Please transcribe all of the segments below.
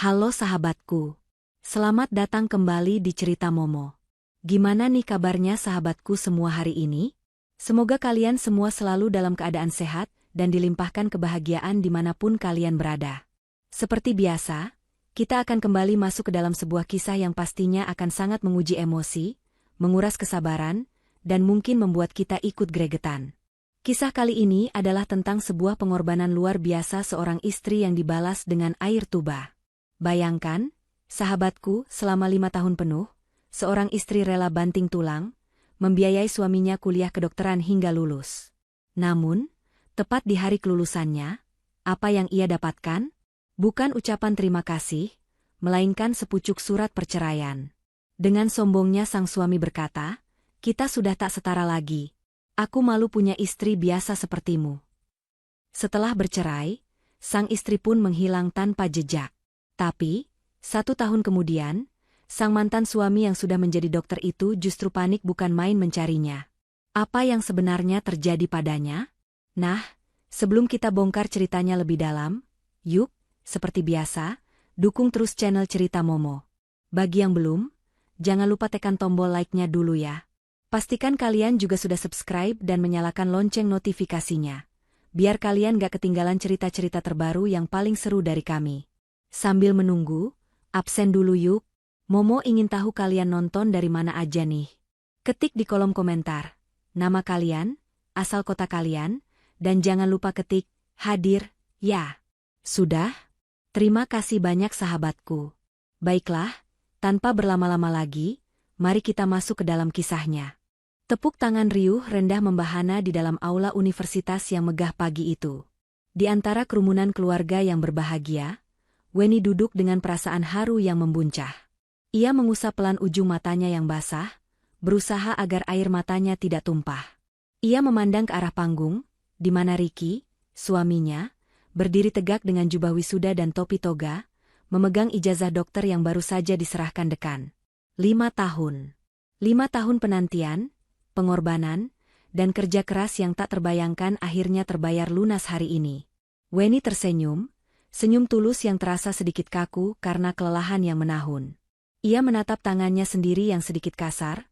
Halo sahabatku. Selamat datang kembali di Cerita Momo. Gimana nih kabarnya sahabatku semua hari ini? Semoga kalian semua selalu dalam keadaan sehat dan dilimpahkan kebahagiaan dimanapun kalian berada. Seperti biasa, kita akan kembali masuk ke dalam sebuah kisah yang pastinya akan sangat menguji emosi, menguras kesabaran, dan mungkin membuat kita ikut gregetan. Kisah kali ini adalah tentang sebuah pengorbanan luar biasa seorang istri yang dibalas dengan air tuba. Bayangkan, sahabatku, selama 5 tahun penuh, seorang istri rela banting tulang, membiayai suaminya kuliah kedokteran hingga lulus. Namun, tepat di hari kelulusannya, apa yang ia dapatkan? Bukan ucapan terima kasih, melainkan sepucuk surat perceraian. Dengan sombongnya sang suami berkata, "Kita sudah tak setara lagi. Aku malu punya istri biasa sepertimu." Setelah bercerai, sang istri pun menghilang tanpa jejak. Tapi, 1 tahun kemudian, sang mantan suami yang sudah menjadi dokter itu justru panik bukan main mencarinya. Apa yang sebenarnya terjadi padanya? Nah, sebelum kita bongkar ceritanya lebih dalam, yuk, seperti biasa, dukung terus channel Cerita Momo. Bagi yang belum, jangan lupa tekan tombol like-nya dulu ya. Pastikan kalian juga sudah subscribe dan menyalakan lonceng notifikasinya, biar kalian gak ketinggalan cerita-cerita terbaru yang paling seru dari kami. Sambil menunggu, absen dulu yuk. Momo ingin tahu kalian nonton dari mana aja nih. Ketik di kolom komentar nama kalian, asal kota kalian, dan jangan lupa ketik hadir, ya. Sudah? Terima kasih banyak sahabatku. Baiklah, tanpa berlama-lama lagi, mari kita masuk ke dalam kisahnya. Tepuk tangan riuh rendah membahana di dalam aula universitas yang megah pagi itu. Di antara kerumunan keluarga yang berbahagia, Weni duduk dengan perasaan haru yang membuncah. Ia mengusap pelan ujung matanya yang basah, berusaha agar air matanya tidak tumpah. Ia memandang ke arah panggung, di mana Ricky, suaminya, berdiri tegak dengan jubah wisuda dan topi toga, memegang ijazah dokter yang baru saja diserahkan dekan. 5 tahun. 5 tahun penantian, pengorbanan, dan kerja keras yang tak terbayangkan akhirnya terbayar lunas hari ini. Weni tersenyum, senyum tulus yang terasa sedikit kaku karena kelelahan yang menahun. Ia menatap tangannya sendiri yang sedikit kasar,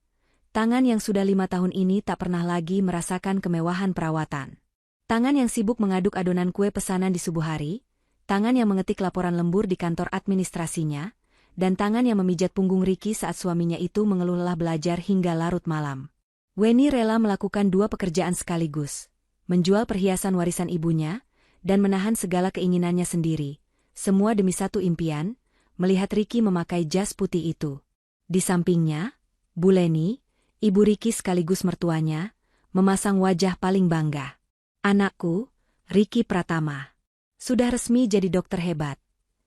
tangan yang sudah 5 tahun ini tak pernah lagi merasakan kemewahan perawatan. Tangan yang sibuk mengaduk adonan kue pesanan di subuh hari, tangan yang mengetik laporan lembur di kantor administrasinya, dan tangan yang memijat punggung Ricky saat suaminya itu mengeluh lelah belajar hingga larut malam. Weni rela melakukan 2 pekerjaan sekaligus, menjual perhiasan warisan ibunya, dan menahan segala keinginannya sendiri, semua demi satu impian, melihat Ricky memakai jas putih itu. Di sampingnya, Bu Leni, ibu Ricky sekaligus mertuanya, memasang wajah paling bangga. "Anakku, Ricky Pratama, sudah resmi jadi dokter hebat,"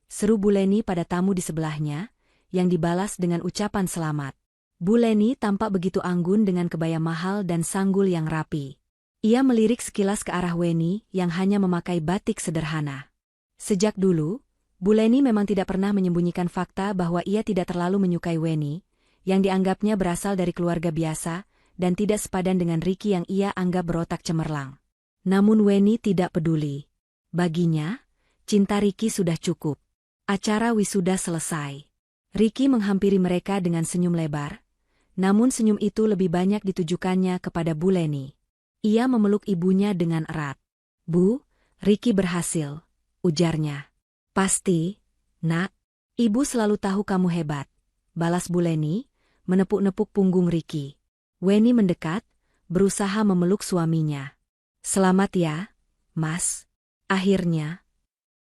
seru Bu Leni pada tamu di sebelahnya, yang dibalas dengan ucapan selamat. Bu Leni tampak begitu anggun dengan kebaya mahal dan sanggul yang rapi. Ia melirik sekilas ke arah Weni yang hanya memakai batik sederhana. Sejak dulu, Bu Leni memang tidak pernah menyembunyikan fakta bahwa ia tidak terlalu menyukai Weni, yang dianggapnya berasal dari keluarga biasa, dan tidak sepadan dengan Ricky yang ia anggap berotak cemerlang. Namun Weni tidak peduli. Baginya, cinta Ricky sudah cukup. Acara wisuda selesai. Ricky menghampiri mereka dengan senyum lebar, namun senyum itu lebih banyak ditujukannya kepada Bu Leni. Ia memeluk ibunya dengan erat. "Bu, Ricky berhasil," ujarnya. "Pasti, Nak. Ibu selalu tahu kamu hebat," balas Bu Leni, menepuk-nepuk punggung Ricky. Weni mendekat, berusaha memeluk suaminya. "Selamat ya, Mas." Akhirnya,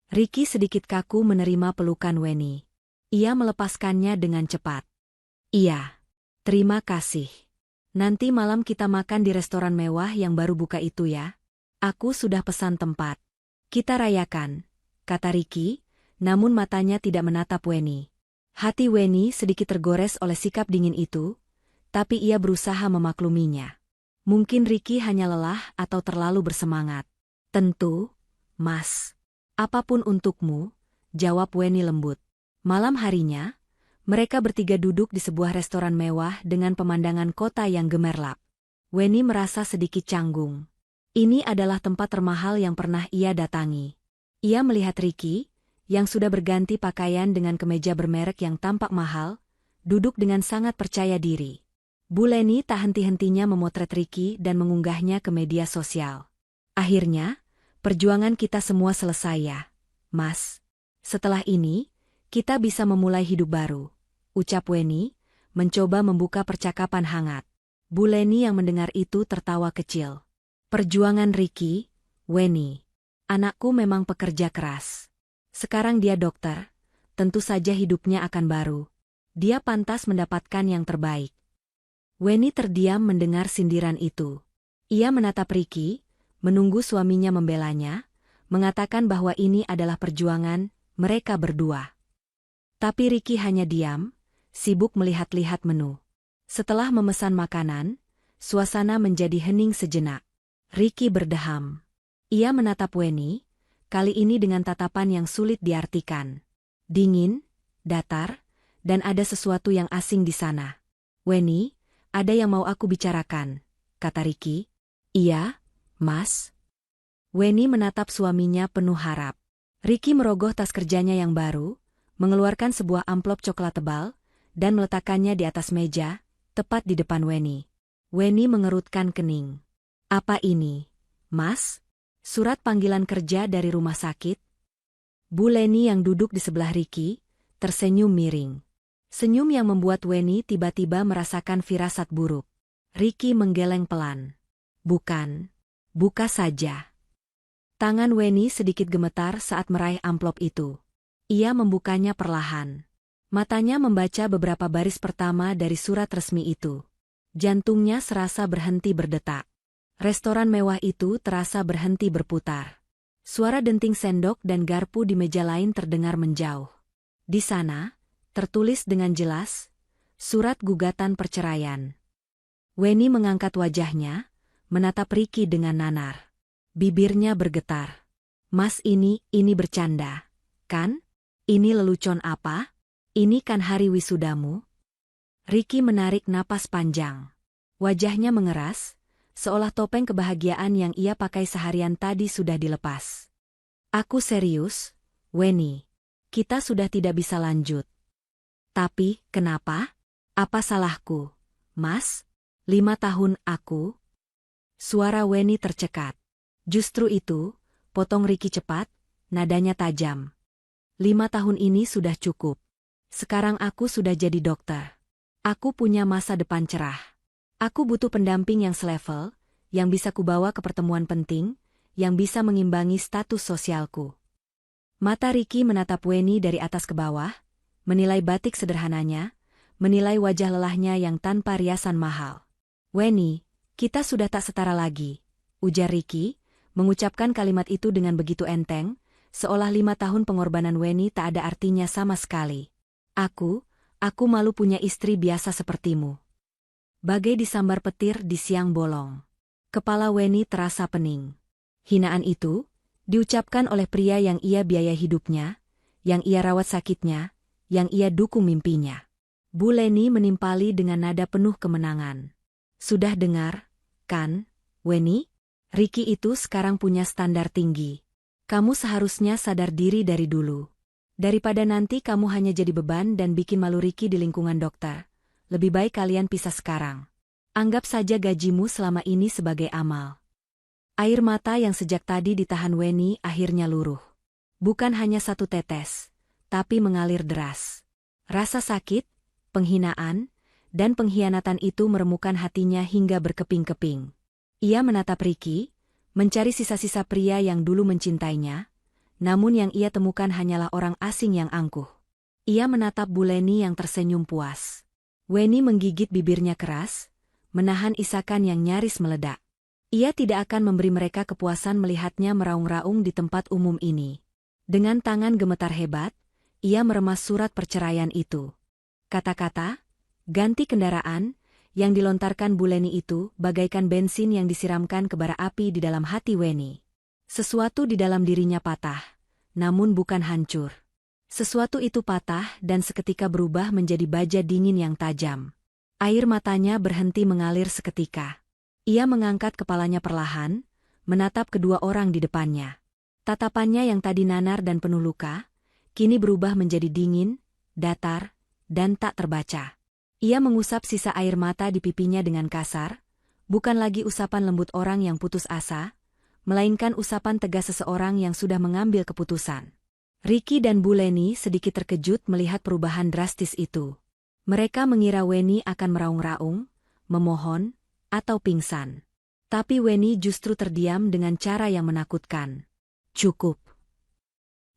Ricky sedikit kaku menerima pelukan Weni. Ia melepaskannya dengan cepat. "Iya, terima kasih. Nanti malam kita makan di restoran mewah yang baru buka itu ya. Aku sudah pesan tempat. Kita rayakan," kata Ricky, namun matanya tidak menatap Weni. Hati Weni sedikit tergores oleh sikap dingin itu, tapi ia berusaha memakluminya. Mungkin Ricky hanya lelah atau terlalu bersemangat. "Tentu, Mas. Apapun untukmu," jawab Weni lembut. Malam harinya, mereka bertiga duduk di sebuah restoran mewah dengan pemandangan kota yang gemerlap. Weni merasa sedikit canggung. Ini adalah tempat termahal yang pernah ia datangi. Ia melihat Ricky, yang sudah berganti pakaian dengan kemeja bermerek yang tampak mahal, duduk dengan sangat percaya diri. Bu Leni tak henti-hentinya memotret Ricky dan mengunggahnya ke media sosial. Akhirnya, perjuangan kita semua selesai ya, Mas. Setelah ini, kita bisa memulai hidup baru, ucap Weni, mencoba membuka percakapan hangat. Bu Leni yang mendengar itu tertawa kecil. Perjuangan Ricky, Weni. Anakku memang pekerja keras. Sekarang dia dokter, tentu saja hidupnya akan baru. Dia pantas mendapatkan yang terbaik. Weni terdiam mendengar sindiran itu. Ia menatap Ricky, menunggu suaminya membelanya, mengatakan bahwa ini adalah perjuangan mereka berdua. Tapi Ricky hanya diam, sibuk melihat-lihat menu. Setelah memesan makanan, suasana menjadi hening sejenak. Ricky berdeham. Ia menatap Weni, kali ini dengan tatapan yang sulit diartikan. Dingin, datar, dan ada sesuatu yang asing di sana. Weni, ada yang mau aku bicarakan, kata Ricky. Iya, Mas. Weni menatap suaminya penuh harap. Ricky merogoh tas kerjanya yang baru, mengeluarkan sebuah amplop coklat tebal, dan meletakkannya di atas meja, tepat di depan Weni. Weni mengerutkan kening. Apa ini, Mas? Surat panggilan kerja dari rumah sakit? Bu Leni yang duduk di sebelah Ricky, tersenyum miring. Senyum yang membuat Weni tiba-tiba merasakan firasat buruk. Ricky menggeleng pelan. Bukan. Buka saja. Tangan Weni sedikit gemetar saat meraih amplop itu. Ia membukanya perlahan. Matanya membaca beberapa baris pertama dari surat resmi itu. Jantungnya serasa berhenti berdetak. Restoran mewah itu terasa berhenti berputar. Suara denting sendok dan garpu di meja lain terdengar menjauh. Di sana, tertulis dengan jelas, surat gugatan perceraian. Weni mengangkat wajahnya, menatap Ricky dengan nanar. Bibirnya bergetar. Mas ini bercanda, kan? Ini lelucon apa? Ini kan hari wisudamu? Ricky menarik napas panjang. Wajahnya mengeras, seolah topeng kebahagiaan yang ia pakai seharian tadi sudah dilepas. Aku serius, Weni. Kita sudah tidak bisa lanjut. Tapi, kenapa? Apa salahku, Mas? 5 tahun aku? Suara Weni tercekat. Justru itu, potong Ricky cepat, nadanya tajam. 5 tahun ini sudah cukup. Sekarang aku sudah jadi dokter. Aku punya masa depan cerah. Aku butuh pendamping yang selevel, yang bisa kubawa ke pertemuan penting, yang bisa mengimbangi status sosialku. Mata Ricky menatap Weni dari atas ke bawah, menilai batik sederhananya, menilai wajah lelahnya yang tanpa riasan mahal. Weni, kita sudah tak setara lagi, ujar Ricky, mengucapkan kalimat itu dengan begitu enteng, seolah 5 tahun pengorbanan Weni tak ada artinya sama sekali. Aku malu punya istri biasa sepertimu. Bagai disambar petir di siang bolong. Kepala Weni terasa pening. Hinaan itu, diucapkan oleh pria yang ia biaya hidupnya, yang ia rawat sakitnya, yang ia dukung mimpinya. Bu Leni menimpali dengan nada penuh kemenangan. Sudah dengar, kan, Weni? Ricky itu sekarang punya standar tinggi. Kamu seharusnya sadar diri dari dulu. Daripada nanti kamu hanya jadi beban dan bikin malu Ricky di lingkungan dokter, lebih baik kalian pisah sekarang. Anggap saja gajimu selama ini sebagai amal. Air mata yang sejak tadi ditahan Weni akhirnya luruh. Bukan hanya satu tetes, tapi mengalir deras. Rasa sakit, penghinaan, dan pengkhianatan itu meremukan hatinya hingga berkeping-keping. Ia menatap Ricky, mencari sisa-sisa pria yang dulu mencintainya, namun yang ia temukan hanyalah orang asing yang angkuh. Ia menatap Bu Leni yang tersenyum puas. Weni menggigit bibirnya keras, menahan isakan yang nyaris meledak. Ia tidak akan memberi mereka kepuasan melihatnya meraung-raung di tempat umum ini. Dengan tangan gemetar hebat, ia meremas surat perceraian itu. Kata-kata, ganti kendaraan, yang dilontarkan Bu Leni itu bagaikan bensin yang disiramkan ke bara api di dalam hati Weni. Sesuatu di dalam dirinya patah, namun bukan hancur. Sesuatu itu patah dan seketika berubah menjadi baja dingin yang tajam. Air matanya berhenti mengalir seketika. Ia mengangkat kepalanya perlahan, menatap kedua orang di depannya. Tatapannya yang tadi nanar dan penuh luka, kini berubah menjadi dingin, datar, dan tak terbaca. Ia mengusap sisa air mata di pipinya dengan kasar, bukan lagi usapan lembut orang yang putus asa, melainkan usapan tegas seseorang yang sudah mengambil keputusan. Ricky dan Bu Leni sedikit terkejut melihat perubahan drastis itu. Mereka mengira Weni akan meraung-raung, memohon, atau pingsan. Tapi Weni justru terdiam dengan cara yang menakutkan. Cukup.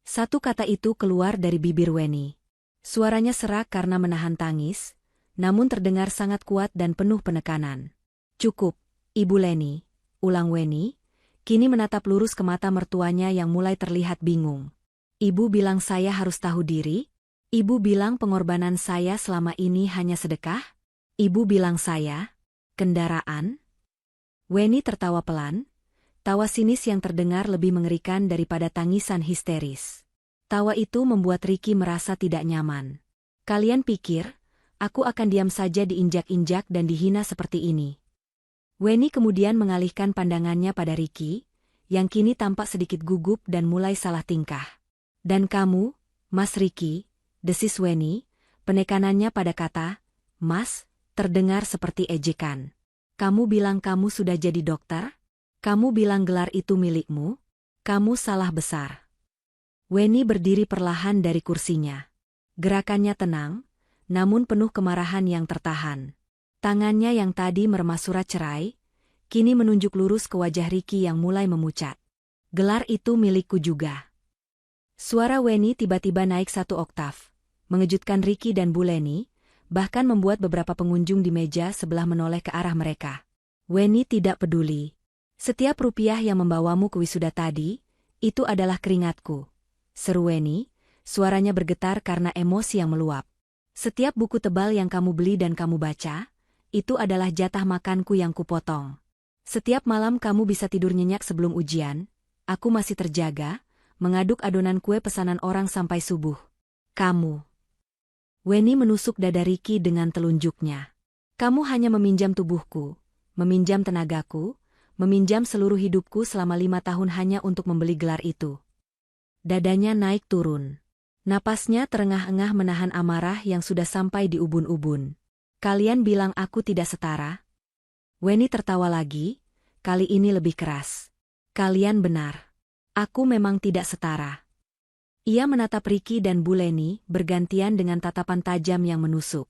Satu kata itu keluar dari bibir Weni. Suaranya serak karena menahan tangis, namun terdengar sangat kuat dan penuh penekanan. Cukup, Ibu Leni, ulang Weni, kini menatap lurus ke mata mertuanya yang mulai terlihat bingung. Ibu bilang saya harus tahu diri? Ibu bilang pengorbanan saya selama ini hanya sedekah? Ibu bilang saya, kendaraan? Weni tertawa pelan, tawa sinis yang terdengar lebih mengerikan daripada tangisan histeris. Tawa itu membuat Ricky merasa tidak nyaman. Kalian pikir, aku akan diam saja diinjak-injak dan dihina seperti ini? Weni kemudian mengalihkan pandangannya pada Ricky, yang kini tampak sedikit gugup dan mulai salah tingkah. Dan kamu, Mas Ricky, desis Weni, penekanannya pada kata, Mas, terdengar seperti ejekan. Kamu bilang kamu sudah jadi dokter? Kamu bilang gelar itu milikmu? Kamu salah besar. Weni berdiri perlahan dari kursinya. Gerakannya tenang, namun penuh kemarahan yang tertahan. Tangannya yang tadi meremas surat cerai, kini menunjuk lurus ke wajah Ricky yang mulai memucat. Gelar itu milikku juga. Suara Weni tiba-tiba naik 1 oktav, mengejutkan Ricky dan Bu Leni, bahkan membuat beberapa pengunjung di meja sebelah menoleh ke arah mereka. Weni tidak peduli. Setiap rupiah yang membawamu ke wisuda tadi, itu adalah keringatku. Seru Weni, suaranya bergetar karena emosi yang meluap. Setiap buku tebal yang kamu beli dan kamu baca, itu adalah jatah makanku yang kupotong. Setiap malam kamu bisa tidur nyenyak sebelum ujian, aku masih terjaga, mengaduk adonan kue pesanan orang sampai subuh. Kamu. Weni menusuk dada Ricky dengan telunjuknya. Kamu hanya meminjam tubuhku, meminjam tenagaku, meminjam seluruh hidupku selama 5 tahun hanya untuk membeli gelar itu. Dadanya naik turun. Napasnya terengah-engah menahan amarah yang sudah sampai di ubun-ubun. Kalian bilang aku tidak setara? Weni tertawa lagi, kali ini lebih keras. Kalian benar. Aku memang tidak setara. Ia menatap Ricky dan Bu Leni bergantian dengan tatapan tajam yang menusuk.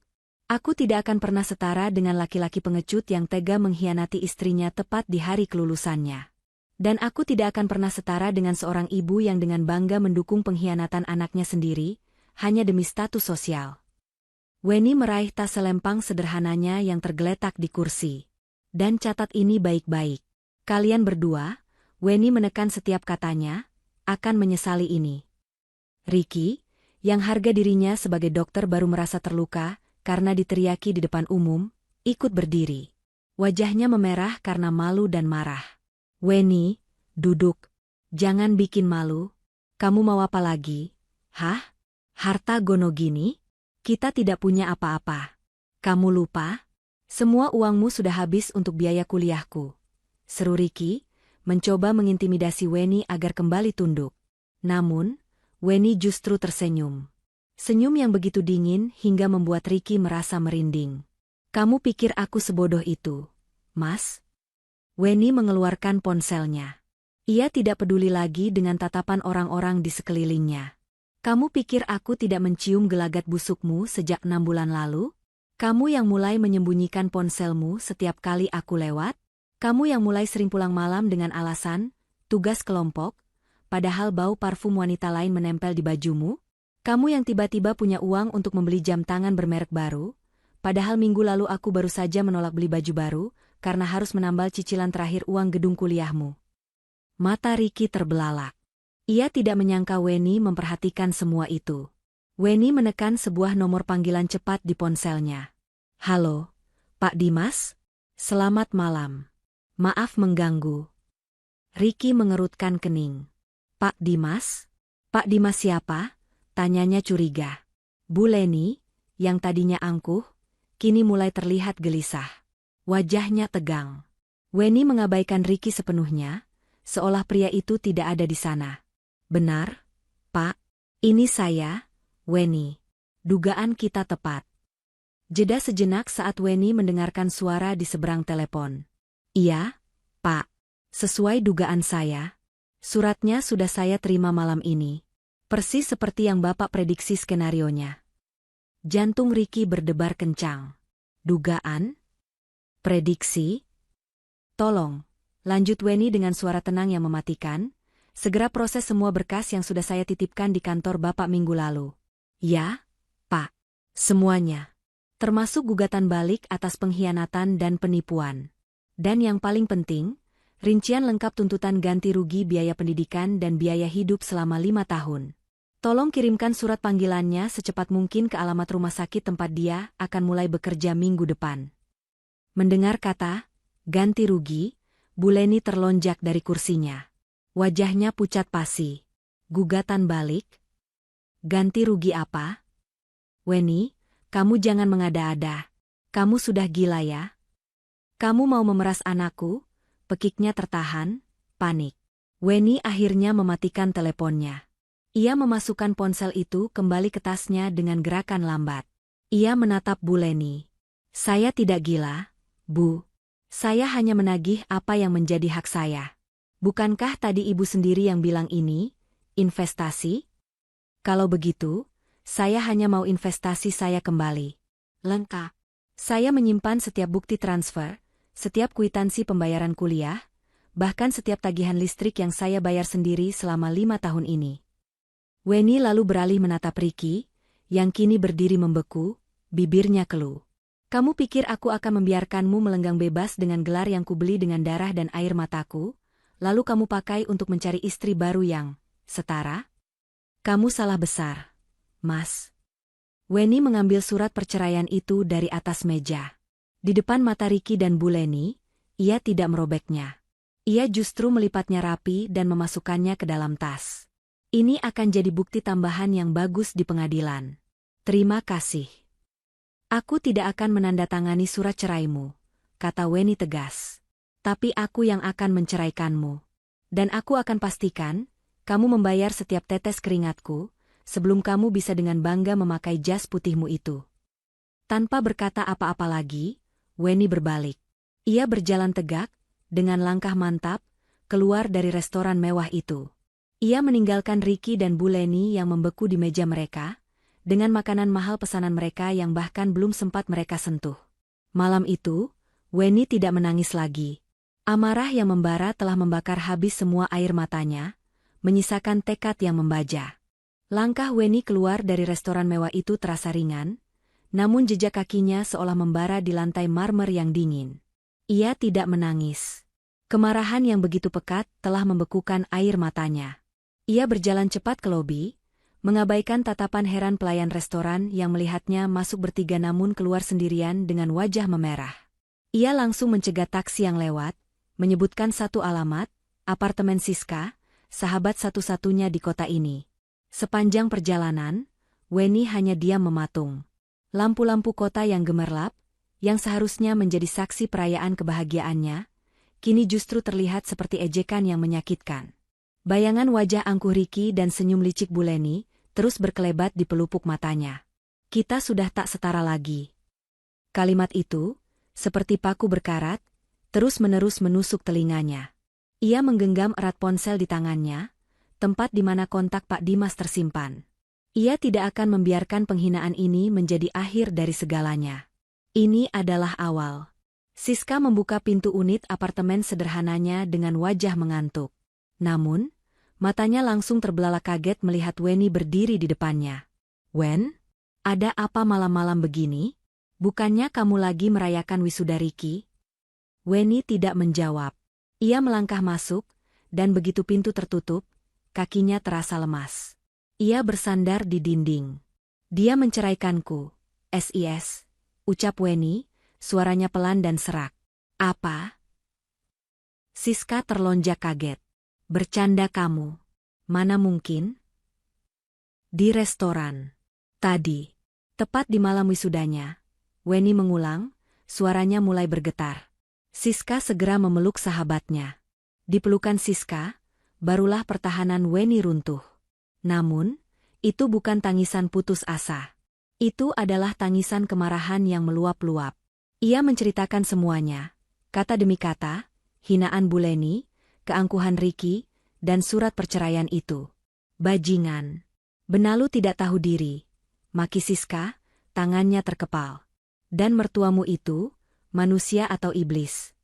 Aku tidak akan pernah setara dengan laki-laki pengecut yang tega mengkhianati istrinya tepat di hari kelulusannya. Dan aku tidak akan pernah setara dengan seorang ibu yang dengan bangga mendukung pengkhianatan anaknya sendiri, hanya demi status sosial. Weni meraih tas selempang sederhananya yang tergeletak di kursi. Dan catat ini baik-baik. Kalian berdua, Weni menekan setiap katanya, akan menyesali ini. Ricky, yang harga dirinya sebagai dokter baru merasa terluka karena diteriaki di depan umum, ikut berdiri. Wajahnya memerah karena malu dan marah. Weni, duduk. Jangan bikin malu. Kamu mau apa lagi? Hah? Harta gono gini? Kita tidak punya apa-apa. Kamu lupa? Semua uangmu sudah habis untuk biaya kuliahku. Seru Ricky, mencoba mengintimidasi Weni agar kembali tunduk. Namun, Weni justru tersenyum. Senyum yang begitu dingin hingga membuat Ricky merasa merinding. Kamu pikir aku sebodoh itu, Mas? Weni mengeluarkan ponselnya. Ia tidak peduli lagi dengan tatapan orang-orang di sekelilingnya. Kamu pikir aku tidak mencium gelagat busukmu sejak 6 bulan lalu? Kamu yang mulai menyembunyikan ponselmu setiap kali aku lewat? Kamu yang mulai sering pulang malam dengan alasan, tugas kelompok, padahal bau parfum wanita lain menempel di bajumu? Kamu yang tiba-tiba punya uang untuk membeli jam tangan bermerek baru, padahal minggu lalu aku baru saja menolak beli baju baru, karena harus menambal cicilan terakhir uang gedung kuliahmu. Mata Ricky terbelalak. Ia tidak menyangka Weni memperhatikan semua itu. Weni menekan sebuah nomor panggilan cepat di ponselnya. Halo, Pak Dimas? Selamat malam. Maaf mengganggu. Ricky mengerutkan kening. Pak Dimas? Pak Dimas siapa? Tanyanya curiga. Bu Leni, yang tadinya angkuh, kini mulai terlihat gelisah. Wajahnya tegang. Weni mengabaikan Ricky sepenuhnya, seolah pria itu tidak ada di sana. Benar, Pak? Ini saya, Weni. Dugaan kita tepat. Jeda sejenak saat Weni mendengarkan suara di seberang telepon. Iya, Pak. Sesuai dugaan saya. Suratnya sudah saya terima malam ini. Persis seperti yang Bapak prediksi skenarionya. Jantung Ricky berdebar kencang. Dugaan? Prediksi? Tolong, lanjut Weni dengan suara tenang yang mematikan. Segera proses semua berkas yang sudah saya titipkan di kantor Bapak minggu lalu. Ya, Pak. Semuanya. Termasuk gugatan balik atas pengkhianatan dan penipuan. Dan yang paling penting, rincian lengkap tuntutan ganti rugi biaya pendidikan dan biaya hidup selama 5 tahun. Tolong kirimkan surat panggilannya secepat mungkin ke alamat rumah sakit tempat dia akan mulai bekerja minggu depan. Mendengar kata ganti rugi, Bu Leni terlonjak dari kursinya. Wajahnya pucat pasi. Gugatan balik? Ganti rugi apa? Weni, kamu jangan mengada-ada. Kamu sudah gila ya? Kamu mau memeras anakku? Pekiknya tertahan, panik. Weni akhirnya mematikan teleponnya. Ia memasukkan ponsel itu kembali ke tasnya dengan gerakan lambat. Ia menatap Bu Leni. Saya tidak gila, Bu. Saya hanya menagih apa yang menjadi hak saya. Bukankah tadi Ibu sendiri yang bilang ini, investasi? Kalau begitu, saya hanya mau investasi saya kembali. Lengkap. Saya menyimpan setiap bukti transfer, setiap kwitansi pembayaran kuliah, bahkan setiap tagihan listrik yang saya bayar sendiri selama 5 tahun ini. Weni lalu beralih menatap Ricky, yang kini berdiri membeku, bibirnya keluh. Kamu pikir aku akan membiarkanmu melenggang bebas dengan gelar yang kubeli dengan darah dan air mataku? Lalu kamu pakai untuk mencari istri baru yang setara? Kamu salah besar, Mas. Weni mengambil surat perceraian itu dari atas meja. Di depan mata Ricky dan Bu Leni, ia tidak merobeknya. Ia justru melipatnya rapi dan memasukkannya ke dalam tas. Ini akan jadi bukti tambahan yang bagus di pengadilan. Terima kasih. Aku tidak akan menandatangani surat ceraimu, kata Weni tegas. Tapi aku yang akan menceraikanmu. Dan aku akan pastikan, kamu membayar setiap tetes keringatku, sebelum kamu bisa dengan bangga memakai jas putihmu itu. Tanpa berkata apa-apa lagi, Weni berbalik. Ia berjalan tegak, dengan langkah mantap, keluar dari restoran mewah itu. Ia meninggalkan Ricky dan Bu Leni yang membeku di meja mereka, dengan makanan mahal pesanan mereka yang bahkan belum sempat mereka sentuh. Malam itu, Weni tidak menangis lagi. Amarah yang membara telah membakar habis semua air matanya, menyisakan tekad yang membaja. Langkah Weni keluar dari restoran mewah itu terasa ringan, namun jejak kakinya seolah membara di lantai marmer yang dingin. Ia tidak menangis. Kemarahan yang begitu pekat telah membekukan air matanya. Ia berjalan cepat ke lobi, mengabaikan tatapan heran pelayan restoran yang melihatnya masuk bertiga namun keluar sendirian dengan wajah memerah. Ia langsung mencegat taksi yang lewat, menyebutkan satu alamat, apartemen Siska, sahabat satu-satunya di kota ini. Sepanjang perjalanan, Weni hanya diam mematung. Lampu-lampu kota yang gemerlap, yang seharusnya menjadi saksi perayaan kebahagiaannya, kini justru terlihat seperti ejekan yang menyakitkan. Bayangan wajah angkuh Ricky dan senyum licik Bu Leni terus berkelebat di pelupuk matanya. Kita sudah tak setara lagi. Kalimat itu, seperti paku berkarat, terus-menerus menusuk telinganya. Ia menggenggam erat ponsel di tangannya, tempat di mana kontak Pak Dimas tersimpan. Ia tidak akan membiarkan penghinaan ini menjadi akhir dari segalanya. Ini adalah awal. Siska membuka pintu unit apartemen sederhananya dengan wajah mengantuk. Namun, matanya langsung terbelalak kaget melihat Weni berdiri di depannya. Wen? Ada apa malam-malam begini? Bukannya kamu lagi merayakan wisuda Ricky? Weni tidak menjawab. Ia melangkah masuk, dan begitu pintu tertutup, kakinya terasa lemas. Ia bersandar di dinding. Dia menceraikanku, SIS, ucap Weni, suaranya pelan dan serak. Apa? Siska terlonjak kaget. Bercanda kamu. Mana mungkin? Di restoran. Tadi. Tepat di malam wisudanya. Weni mengulang, suaranya mulai bergetar. Siska segera memeluk sahabatnya. Di pelukan Siska, barulah pertahanan Weni runtuh. Namun, Itu bukan tangisan putus asa. Itu adalah tangisan kemarahan yang meluap-luap. Ia menceritakan semuanya, kata demi kata, hinaan Buleni, keangkuhan Ricky, dan surat perceraian itu. Bajingan. Benalu tidak tahu diri. Maki Siska, tangannya terkepal. Dan mertuamu itu, manusia atau iblis?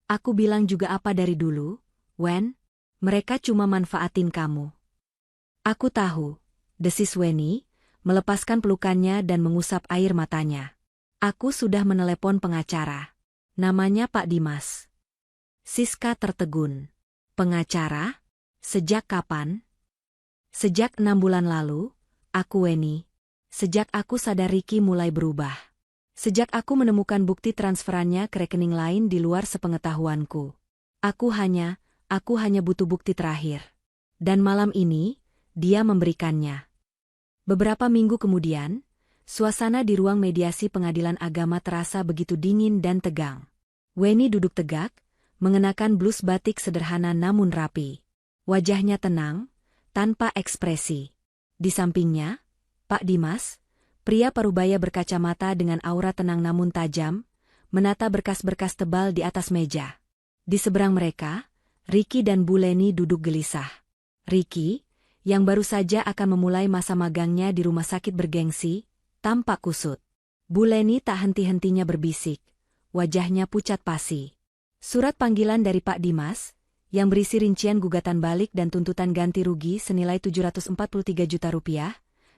Aku bilang juga apa dari dulu, Wen? Mereka cuma manfaatin kamu. Aku tahu, desis Weni, melepaskan pelukannya dan mengusap air matanya. Aku sudah menelepon pengacara. Namanya Pak Dimas. Siska tertegun. Pengacara? Sejak kapan? Sejak 6 bulan lalu, aku Weni. Sejak aku sadar Ricky mulai berubah. Sejak aku menemukan bukti transferannya ke rekening lain di luar sepengetahuanku. Aku hanya butuh bukti terakhir. Dan malam ini, dia memberikannya. Beberapa minggu kemudian, suasana di ruang mediasi pengadilan agama terasa begitu dingin dan tegang. Weni duduk tegak, mengenakan blus batik sederhana namun rapi. Wajahnya tenang, tanpa ekspresi. Di sampingnya, Pak Dimas, pria parubaya berkacamata dengan aura tenang namun tajam, menata berkas-berkas tebal di atas meja. Di seberang mereka, Ricky dan Buleni duduk gelisah. Ricky, yang baru saja akan memulai masa magangnya di rumah sakit bergengsi, tampak kusut. Buleni tak henti-hentinya berbisik, wajahnya pucat pasi. Surat panggilan dari Pak Dimas, yang berisi rincian gugatan balik dan tuntutan ganti rugi senilai 743 juta rupiah,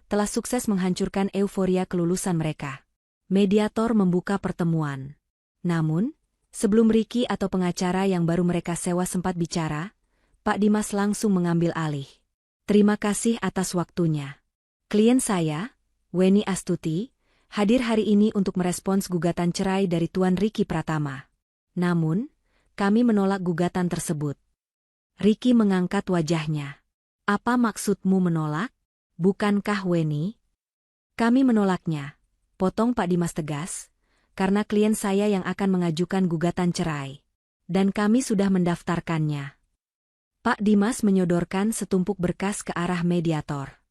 telah sukses menghancurkan euforia kelulusan mereka. Mediator membuka pertemuan. Namun, sebelum Ricky atau pengacara yang baru mereka sewa sempat bicara, Pak Dimas langsung mengambil alih. Terima kasih atas waktunya. Klien saya, Weni Astuti, hadir hari ini untuk merespons gugatan cerai dari Tuan Ricky Pratama. Namun, kami menolak gugatan tersebut. Ricky mengangkat wajahnya. Apa maksudmu menolak? Bukankah Weni? Kami menolaknya, potong Pak Dimas tegas, karena klien saya yang akan mengajukan gugatan cerai. Dan kami sudah mendaftarkannya. Pak Dimas menyodorkan setumpuk berkas ke arah mediator.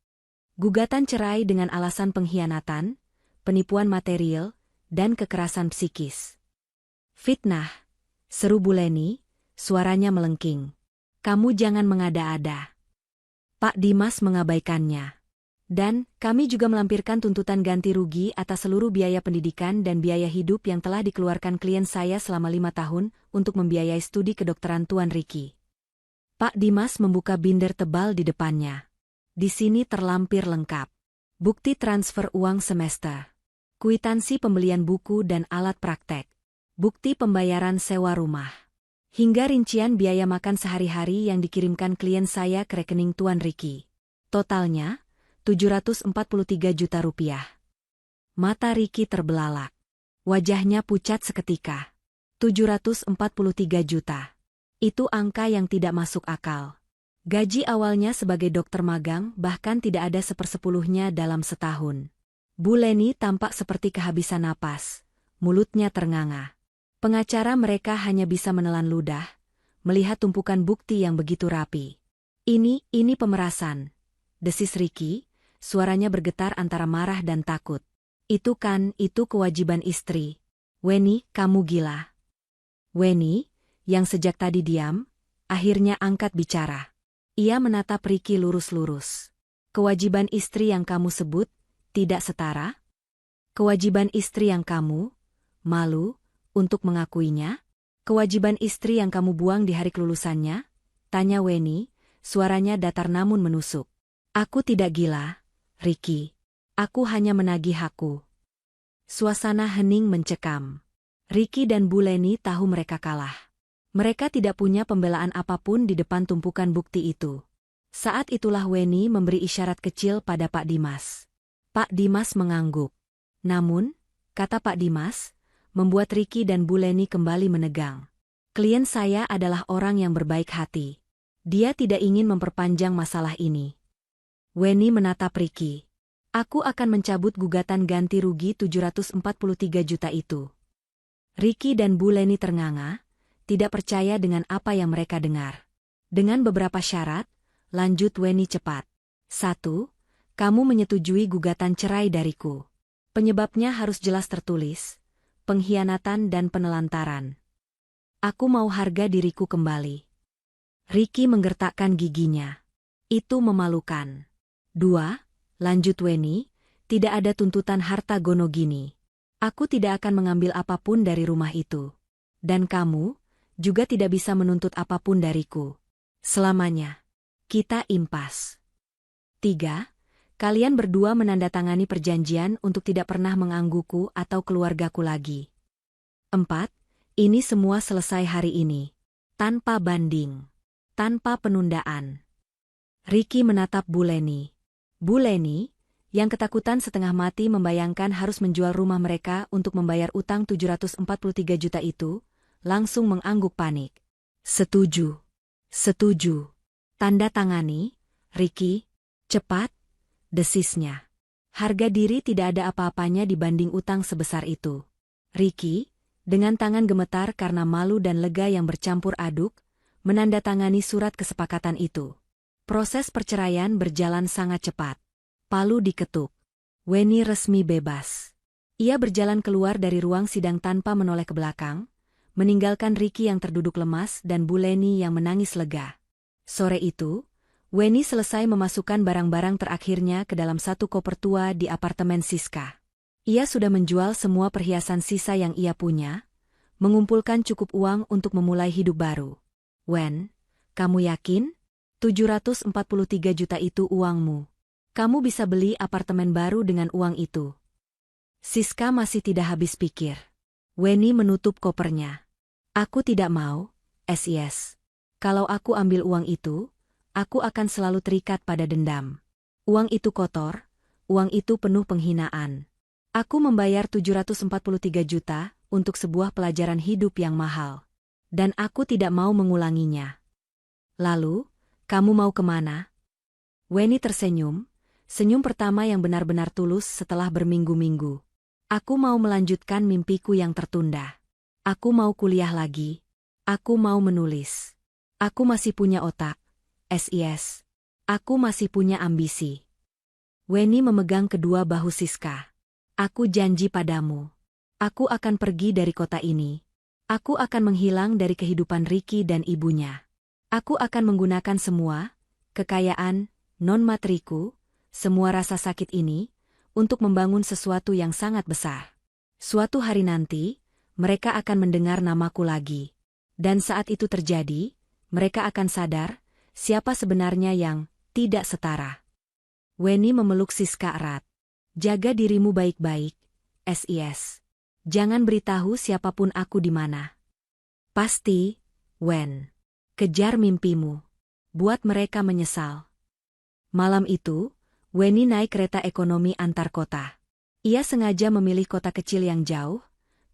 Gugatan cerai dengan alasan pengkhianatan, penipuan material, dan kekerasan psikis. Fitnah, seru Buleni, suaranya melengking. Kamu jangan mengada-ada. Pak Dimas mengabaikannya. Dan, kami juga melampirkan tuntutan ganti rugi atas seluruh biaya pendidikan dan biaya hidup yang telah dikeluarkan klien saya selama 5 tahun untuk membiayai studi kedokteran Tuan Ricky. Pak Dimas membuka binder tebal di depannya. Di sini terlampir lengkap. Bukti transfer uang semester. Kwitansi pembelian buku dan alat praktek. Bukti pembayaran sewa rumah. Hingga rincian biaya makan sehari-hari yang dikirimkan klien saya ke rekening Tuan Ricky. Totalnya, 743 juta rupiah. Mata Ricky terbelalak. Wajahnya pucat seketika. 743 juta. Itu angka yang tidak masuk akal. Gaji awalnya sebagai dokter magang bahkan tidak ada 1/10-nya dalam setahun. Buleni tampak seperti kehabisan napas. Mulutnya ternganga. Pengacara mereka hanya bisa menelan ludah, melihat tumpukan bukti yang begitu rapi. Ini pemerasan. Desis Ricky, suaranya bergetar antara marah dan takut. Itu kewajiban istri. Weni, kamu gila. Weni, yang sejak tadi diam, akhirnya angkat bicara. Ia menatap Ricky lurus-lurus. Kewajiban istri yang kamu sebut, tidak setara? Kewajiban istri yang kamu, malu, untuk mengakuinya? Kewajiban istri yang kamu buang di hari kelulusannya? Tanya Weni, suaranya datar namun menusuk. Aku tidak gila, Ricky. Aku hanya menagih hakku. Suasana hening mencekam. Ricky dan Buleni tahu mereka kalah. Mereka tidak punya pembelaan apapun di depan tumpukan bukti itu. Saat itulah Weni memberi isyarat kecil pada Pak Dimas. Pak Dimas mengangguk. Namun, kata Pak Dimas, membuat Ricky dan Buleni kembali menegang. Klien saya adalah orang yang berbaik hati. Dia tidak ingin memperpanjang masalah ini. Weni menatap Ricky. Aku akan mencabut gugatan ganti rugi 743 juta itu. Ricky dan Buleni ternganga, tidak percaya dengan apa yang mereka dengar. Dengan beberapa syarat, lanjut Weni cepat. 1. Kamu menyetujui gugatan cerai dariku. Penyebabnya harus jelas tertulis, pengkhianatan dan penelantaran. Aku mau harga diriku kembali. Ricky menggertakkan giginya. Itu memalukan. 2. Lanjut Weni, tidak ada tuntutan harta gono gini. Aku tidak akan mengambil apapun dari rumah itu. Dan kamu juga tidak bisa menuntut apapun dariku. Selamanya. Kita impas. 3. Kalian berdua menandatangani perjanjian untuk tidak pernah menggangguku atau keluargaku lagi. 4. Ini semua selesai hari ini. Tanpa banding. Tanpa penundaan. Ricky menatap Bu Leni. Bu Leni, yang ketakutan setengah mati membayangkan harus menjual rumah mereka untuk membayar utang 743 juta itu, langsung mengangguk panik. Setuju. Setuju. Tanda tangani, Ricky. Cepat. Desisnya. Harga diri tidak ada apa-apanya dibanding utang sebesar itu. Ricky, dengan tangan gemetar karena malu dan lega yang bercampur aduk, menandatangani surat kesepakatan itu. Proses perceraian berjalan sangat cepat. Palu diketuk. Weni resmi bebas. Ia berjalan keluar dari ruang sidang tanpa menoleh ke belakang, meninggalkan Ricky yang terduduk lemas dan Bu Leni yang menangis lega. Sore itu, Weni selesai memasukkan barang-barang terakhirnya ke dalam satu koper tua di apartemen Siska. Ia sudah menjual semua perhiasan sisa yang ia punya, mengumpulkan cukup uang untuk memulai hidup baru. Wen, kamu yakin? 743 juta itu uangmu. Kamu bisa beli apartemen baru dengan uang itu. Siska masih tidak habis pikir. Weni menutup kopernya. Aku tidak mau, SIS. Kalau aku ambil uang itu, aku akan selalu terikat pada dendam. Uang itu kotor, uang itu penuh penghinaan. Aku membayar 743 juta untuk sebuah pelajaran hidup yang mahal. Dan aku tidak mau mengulanginya. Lalu, kamu mau kemana? Weni tersenyum, senyum pertama yang benar-benar tulus setelah berminggu-minggu. Aku mau melanjutkan mimpiku yang tertunda. Aku mau kuliah lagi. Aku mau menulis. Aku masih punya otak. SIS. Aku masih punya ambisi. Weni memegang kedua bahu Siska. Aku janji padamu. Aku akan pergi dari kota ini. Aku akan menghilang dari kehidupan Ricky dan ibunya. Aku akan menggunakan semua, kekayaan, non-materiku, semua rasa sakit ini, untuk membangun sesuatu yang sangat besar. Suatu hari nanti, mereka akan mendengar namaku lagi. Dan saat itu terjadi, mereka akan sadar, siapa sebenarnya yang tidak setara. Weni memeluk Siska erat. Jaga dirimu baik-baik, SIS. Jangan beritahu siapapun aku di mana. Pasti, Wen. Kejar mimpimu. Buat mereka menyesal. Malam itu, Weni naik kereta ekonomi antar kota. Ia sengaja memilih kota kecil yang jauh,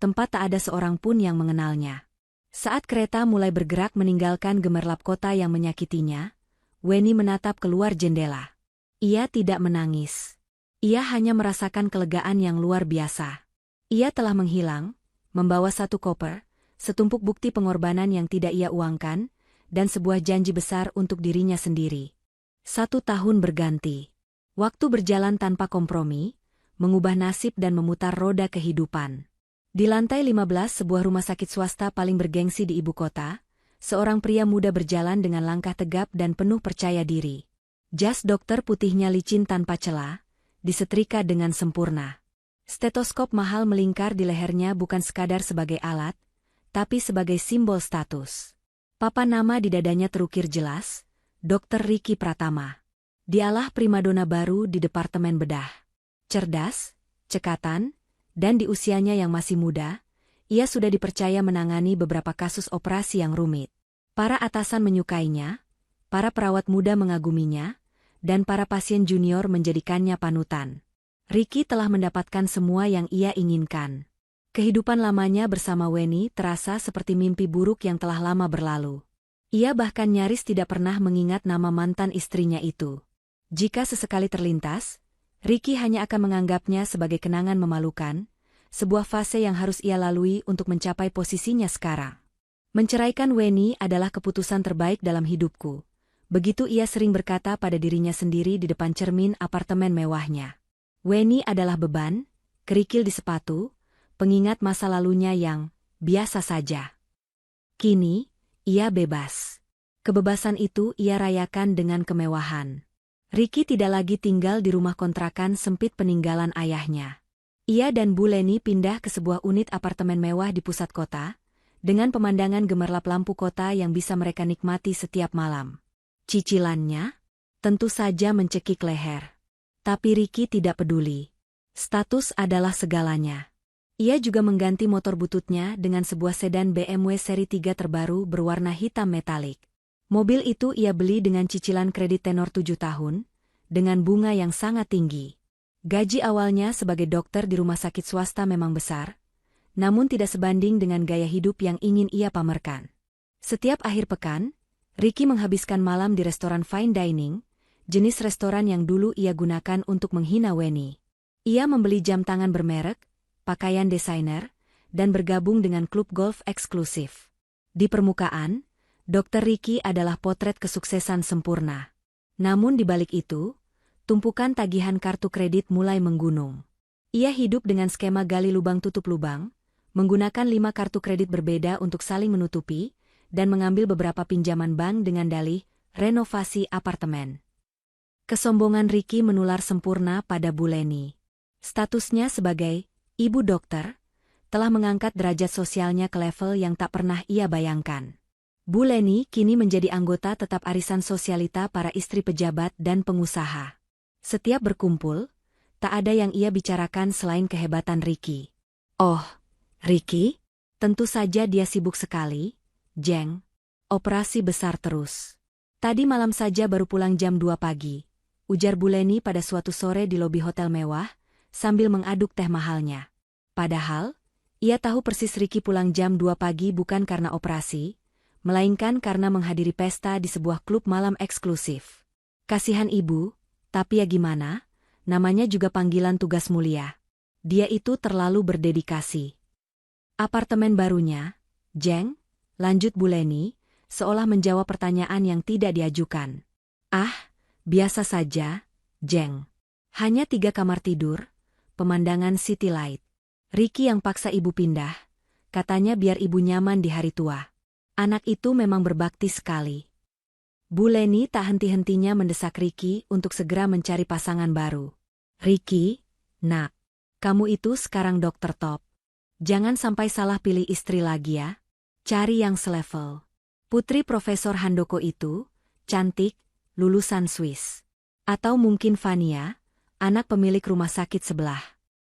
tempat tak ada seorang pun yang mengenalnya. Saat kereta mulai bergerak meninggalkan gemerlap kota yang menyakitinya, Weni menatap keluar jendela. Ia tidak menangis. Ia hanya merasakan kelegaan yang luar biasa. Ia telah menghilang, membawa satu koper, setumpuk bukti pengorbanan yang tidak ia uangkan, dan sebuah janji besar untuk dirinya sendiri. 1 tahun berganti. Waktu berjalan tanpa kompromi, mengubah nasib dan memutar roda kehidupan. Di lantai 15 sebuah rumah sakit swasta paling bergengsi di ibu kota, seorang pria muda berjalan dengan langkah tegap dan penuh percaya diri. Jas dokter putihnya licin tanpa celah, disetrika dengan sempurna. Stetoskop mahal melingkar di lehernya bukan sekadar sebagai alat, tapi sebagai simbol status. Papan nama di dadanya terukir jelas, Dr. Ricky Pratama. Dialah primadona baru di departemen bedah. Cerdas, cekatan, dan di usianya yang masih muda, ia sudah dipercaya menangani beberapa kasus operasi yang rumit. Para atasan menyukainya, para perawat muda mengaguminya, dan para pasien junior menjadikannya panutan. Ricky telah mendapatkan semua yang ia inginkan. Kehidupan lamanya bersama Weni terasa seperti mimpi buruk yang telah lama berlalu. Ia bahkan nyaris tidak pernah mengingat nama mantan istrinya itu. Jika sesekali terlintas, Ricky hanya akan menganggapnya sebagai kenangan memalukan, sebuah fase yang harus ia lalui untuk mencapai posisinya sekarang. Menceraikan Weni adalah keputusan terbaik dalam hidupku, Begitu ia sering berkata pada dirinya sendiri di depan cermin apartemen mewahnya. Weni adalah beban, kerikil di sepatu, pengingat masa lalunya yang biasa saja. Kini, ia bebas. Kebebasan itu ia rayakan dengan kemewahan. Ricky tidak lagi tinggal di rumah kontrakan sempit peninggalan ayahnya. Ia dan Bu Leni pindah ke sebuah unit apartemen mewah di pusat kota, dengan pemandangan gemerlap lampu kota yang bisa mereka nikmati setiap malam. Cicilannya? Tentu saja mencekik leher. Tapi Ricky tidak peduli. Status adalah segalanya. Ia juga mengganti motor bututnya dengan sebuah sedan BMW seri 3 terbaru berwarna hitam metalik. Mobil itu ia beli dengan cicilan kredit tenor 7 tahun, dengan bunga yang sangat tinggi. Gaji awalnya sebagai dokter di rumah sakit swasta memang besar, namun tidak sebanding dengan gaya hidup yang ingin ia pamerkan. Setiap akhir pekan, Ricky menghabiskan malam di restoran fine dining, jenis restoran yang dulu ia gunakan untuk menghina Weni. Ia membeli jam tangan bermerek, pakaian desainer, dan bergabung dengan klub golf eksklusif. Di permukaan, Dr. Ricky adalah potret kesuksesan sempurna. Namun di balik itu, tumpukan tagihan kartu kredit mulai menggunung. Ia hidup dengan skema gali lubang tutup lubang, menggunakan 5 kartu kredit berbeda untuk saling menutupi, dan mengambil beberapa pinjaman bank dengan dalih renovasi apartemen. Kesombongan Ricky menular sempurna pada Bu Leni. Statusnya sebagai ibu dokter telah mengangkat derajat sosialnya ke level yang tak pernah ia bayangkan. Bu Leni kini menjadi anggota tetap arisan sosialita para istri pejabat dan pengusaha. Setiap berkumpul, tak ada yang ia bicarakan selain kehebatan Ricky. Oh, Ricky? Tentu saja dia sibuk sekali, Jeng. Operasi besar terus. Tadi malam saja baru pulang jam 2 pagi, ujar Bu Leni pada suatu sore di lobi hotel mewah, sambil mengaduk teh mahalnya. Padahal, ia tahu persis Ricky pulang jam 2 pagi bukan karena operasi, melainkan karena menghadiri pesta di sebuah klub malam eksklusif. Kasihan ibu, tapi ya gimana, namanya juga panggilan tugas mulia. Dia itu terlalu berdedikasi. Apartemen barunya, Jeng, lanjut Bu Leni, seolah menjawab pertanyaan yang tidak diajukan. Ah, biasa saja, Jeng. Hanya 3 kamar tidur, pemandangan city light. Ricky yang paksa ibu pindah, katanya biar ibu nyaman di hari tua. Anak itu memang berbakti sekali. Bu Leni tak henti-hentinya mendesak Ricky untuk segera mencari pasangan baru. Ricky, nak, kamu itu sekarang dokter top. Jangan sampai salah pilih istri lagi ya. Cari yang selevel. Putri Profesor Handoko itu, cantik, lulusan Swiss. Atau mungkin Vania, anak pemilik rumah sakit sebelah.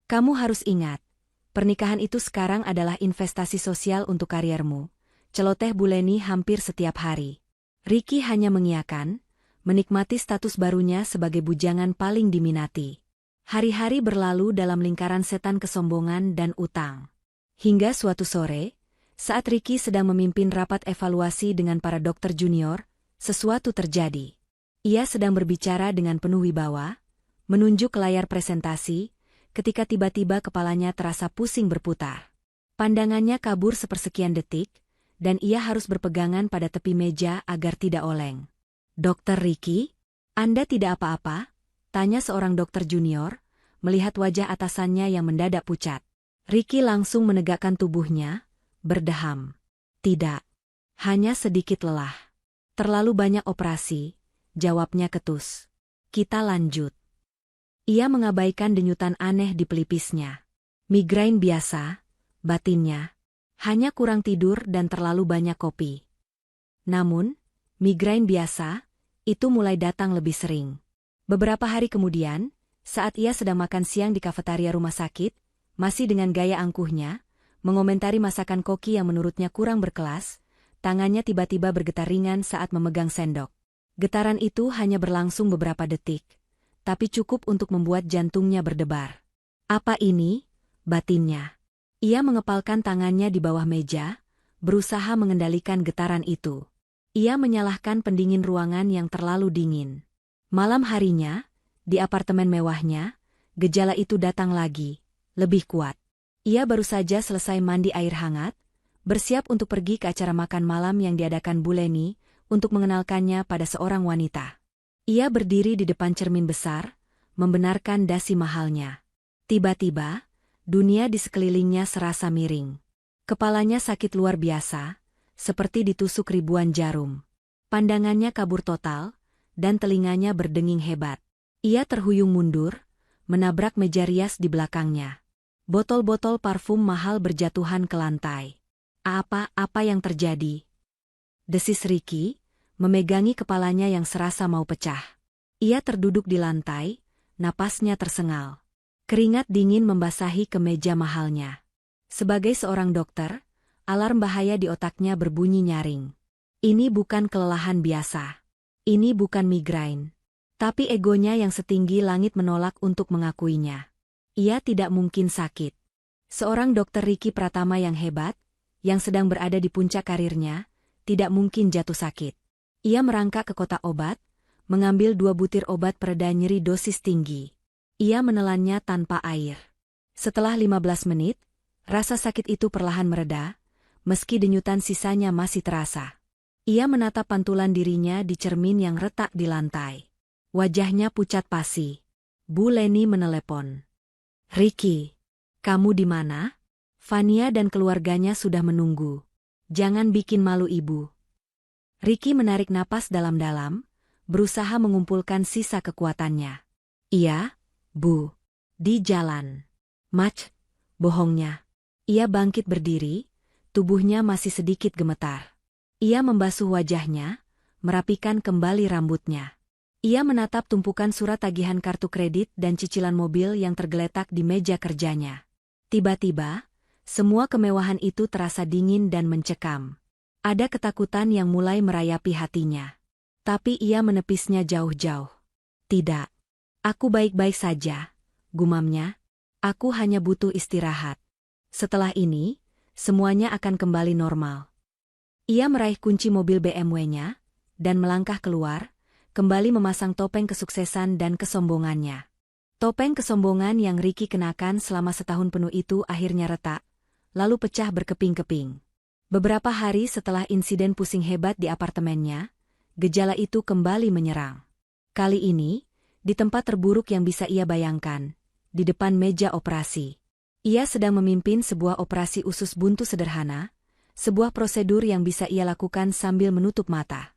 Kamu harus ingat, pernikahan itu sekarang adalah investasi sosial untuk kariermu. Celoteh Bu Leni hampir setiap hari. Ricky hanya mengiyakan, menikmati status barunya sebagai bujangan paling diminati. Hari-hari berlalu dalam lingkaran setan kesombongan dan utang. Hingga suatu sore, saat Ricky sedang memimpin rapat evaluasi dengan para dokter junior, sesuatu terjadi. Ia sedang berbicara dengan penuh wibawa, menunjuk ke layar presentasi, ketika tiba-tiba kepalanya terasa pusing berputar. Pandangannya kabur sepersekian detik, dan ia harus berpegangan pada tepi meja agar tidak oleng. Dokter Ricky, Anda tidak apa-apa? Tanya seorang dokter junior, melihat wajah atasannya yang mendadak pucat. Ricky langsung menegakkan tubuhnya, berdeham. Tidak. Hanya sedikit lelah. Terlalu banyak operasi, jawabnya ketus. Kita lanjut. Ia mengabaikan denyutan aneh di pelipisnya. Migrain biasa, batinnya. Hanya kurang tidur dan terlalu banyak kopi. Namun, migrain biasa, itu mulai datang lebih sering. Beberapa hari kemudian, saat ia sedang makan siang di kafetaria rumah sakit, masih dengan gaya angkuhnya, mengomentari masakan koki yang menurutnya kurang berkelas, tangannya tiba-tiba bergetar ringan saat memegang sendok. Getaran itu hanya berlangsung beberapa detik, tapi cukup untuk membuat jantungnya berdebar. Apa ini? Batinnya. Ia mengepalkan tangannya di bawah meja, berusaha mengendalikan getaran itu. Ia menyalahkan pendingin ruangan yang terlalu dingin. Malam harinya, di apartemen mewahnya, gejala itu datang lagi, lebih kuat. Ia baru saja selesai mandi air hangat, bersiap untuk pergi ke acara makan malam yang diadakan Bu Leni, untuk mengenalkannya pada seorang wanita. Ia berdiri di depan cermin besar, membenarkan dasi mahalnya. Tiba-tiba, dunia di sekelilingnya serasa miring. Kepalanya sakit luar biasa, seperti ditusuk ribuan jarum. Pandangannya kabur total, dan telinganya berdenging hebat. Ia terhuyung mundur, menabrak meja rias di belakangnya. Botol-botol parfum mahal berjatuhan ke lantai. Apa yang terjadi? Desis Ricky, memegangi kepalanya yang serasa mau pecah. Ia terduduk di lantai, napasnya tersengal. Keringat dingin membasahi kemeja mahalnya. Sebagai seorang dokter, alarm bahaya di otaknya berbunyi nyaring. Ini bukan kelelahan biasa. Ini bukan migrain. Tapi egonya yang setinggi langit menolak untuk mengakuinya. Ia tidak mungkin sakit. Seorang dokter Ricky Pratama yang hebat, yang sedang berada di puncak karirnya, tidak mungkin jatuh sakit. Ia merangkak ke kotak obat, mengambil 2 butir obat pereda nyeri dosis tinggi. Ia menelannya tanpa air. Setelah 15 menit, rasa sakit itu perlahan mereda, meski denyutan sisanya masih terasa. Ia menatap pantulan dirinya di cermin yang retak di lantai. Wajahnya pucat pasi. Bu Leni menelepon. "Ricky, kamu di mana? Fania dan keluarganya sudah menunggu. Jangan bikin malu ibu." Ricky menarik napas dalam-dalam, berusaha mengumpulkan sisa kekuatannya. "Iya, Bu. Di jalan." Bohongnya. Ia bangkit berdiri, tubuhnya masih sedikit gemetar. Ia membasuh wajahnya, merapikan kembali rambutnya. Ia menatap tumpukan surat tagihan kartu kredit dan cicilan mobil yang tergeletak di meja kerjanya. Tiba-tiba, semua kemewahan itu terasa dingin dan mencekam. Ada ketakutan yang mulai merayapi hatinya. Tapi ia menepisnya jauh-jauh. "Tidak. Aku baik-baik saja," gumamnya. "Aku hanya butuh istirahat. Setelah ini, semuanya akan kembali normal." Ia meraih kunci mobil BMW-nya, dan melangkah keluar, kembali memasang topeng kesuksesan dan kesombongannya. Topeng kesombongan yang Ricky kenakan selama setahun penuh itu akhirnya retak, lalu pecah berkeping-keping. Beberapa hari setelah insiden pusing hebat di apartemennya, gejala itu kembali menyerang. Kali ini, di tempat terburuk yang bisa ia bayangkan, di depan meja operasi. Ia sedang memimpin sebuah operasi usus buntu sederhana, sebuah prosedur yang bisa ia lakukan sambil menutup mata.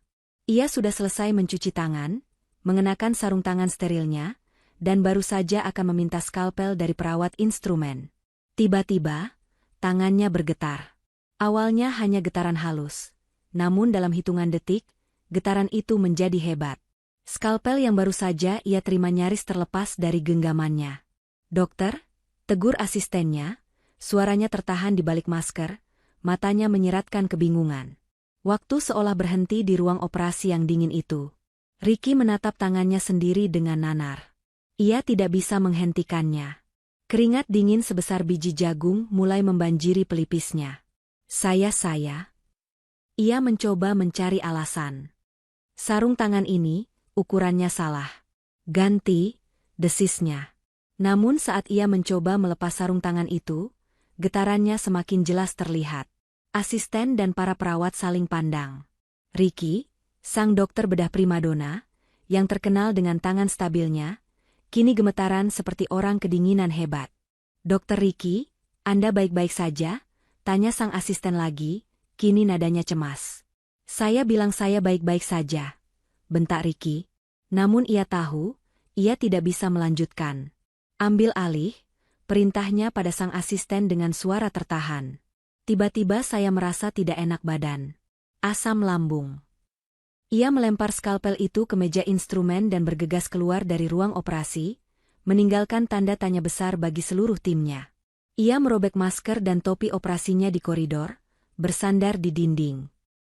Ia sudah selesai mencuci tangan, mengenakan sarung tangan sterilnya, dan baru saja akan meminta skalpel dari perawat instrumen. Tiba-tiba, tangannya bergetar. Awalnya hanya getaran halus, namun dalam hitungan detik, getaran itu menjadi hebat. Skalpel yang baru saja ia terima nyaris terlepas dari genggamannya. "Dokter," tegur asistennya, suaranya tertahan di balik masker, matanya menyiratkan kebingungan. Waktu seolah berhenti di ruang operasi yang dingin itu. Ricky menatap tangannya sendiri dengan nanar. Ia tidak bisa menghentikannya. Keringat dingin sebesar biji jagung mulai membanjiri pelipisnya. Saya. Ia mencoba mencari alasan. Sarung tangan ini, ukurannya salah. "Ganti," desisnya. Namun saat ia mencoba melepas sarung tangan itu, getarannya semakin jelas terlihat. Asisten dan para perawat saling pandang. Ricky, sang dokter bedah primadona, yang terkenal dengan tangan stabilnya, kini gemetaran seperti orang kedinginan hebat. "Dokter Ricky, Anda baik-baik saja?" tanya sang asisten lagi, kini nadanya cemas. "Saya bilang saya baik-baik saja," bentak Ricky. Namun ia tahu, ia tidak bisa melanjutkan. "Ambil alih," perintahnya pada sang asisten dengan suara tertahan. "Tiba-tiba saya merasa tidak enak badan. Asam lambung." Ia melempar skalpel itu ke meja instrumen dan bergegas keluar dari ruang operasi, meninggalkan tanda tanya besar bagi seluruh timnya. Ia merobek masker dan topi operasinya di koridor, bersandar di dinding.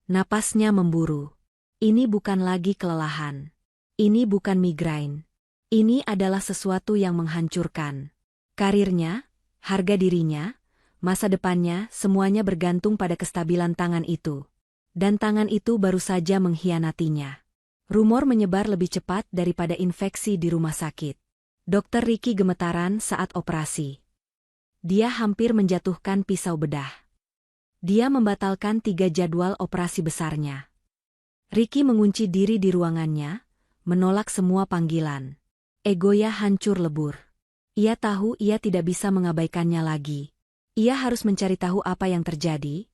Napasnya memburu. Ini bukan lagi kelelahan. Ini bukan migrain. Ini adalah sesuatu yang menghancurkan. Karirnya, harga dirinya, masa depannya, semuanya bergantung pada kestabilan tangan itu. Dan tangan itu baru saja mengkhianatinya. Rumor menyebar lebih cepat daripada infeksi di rumah sakit. Dokter Ricky gemetaran saat operasi. Dia hampir menjatuhkan pisau bedah. Dia membatalkan 3 jadwal operasi besarnya. Ricky mengunci diri di ruangannya, menolak semua panggilan. Egonya hancur lebur. Ia tahu ia tidak bisa mengabaikannya lagi. Ia harus mencari tahu apa yang terjadi,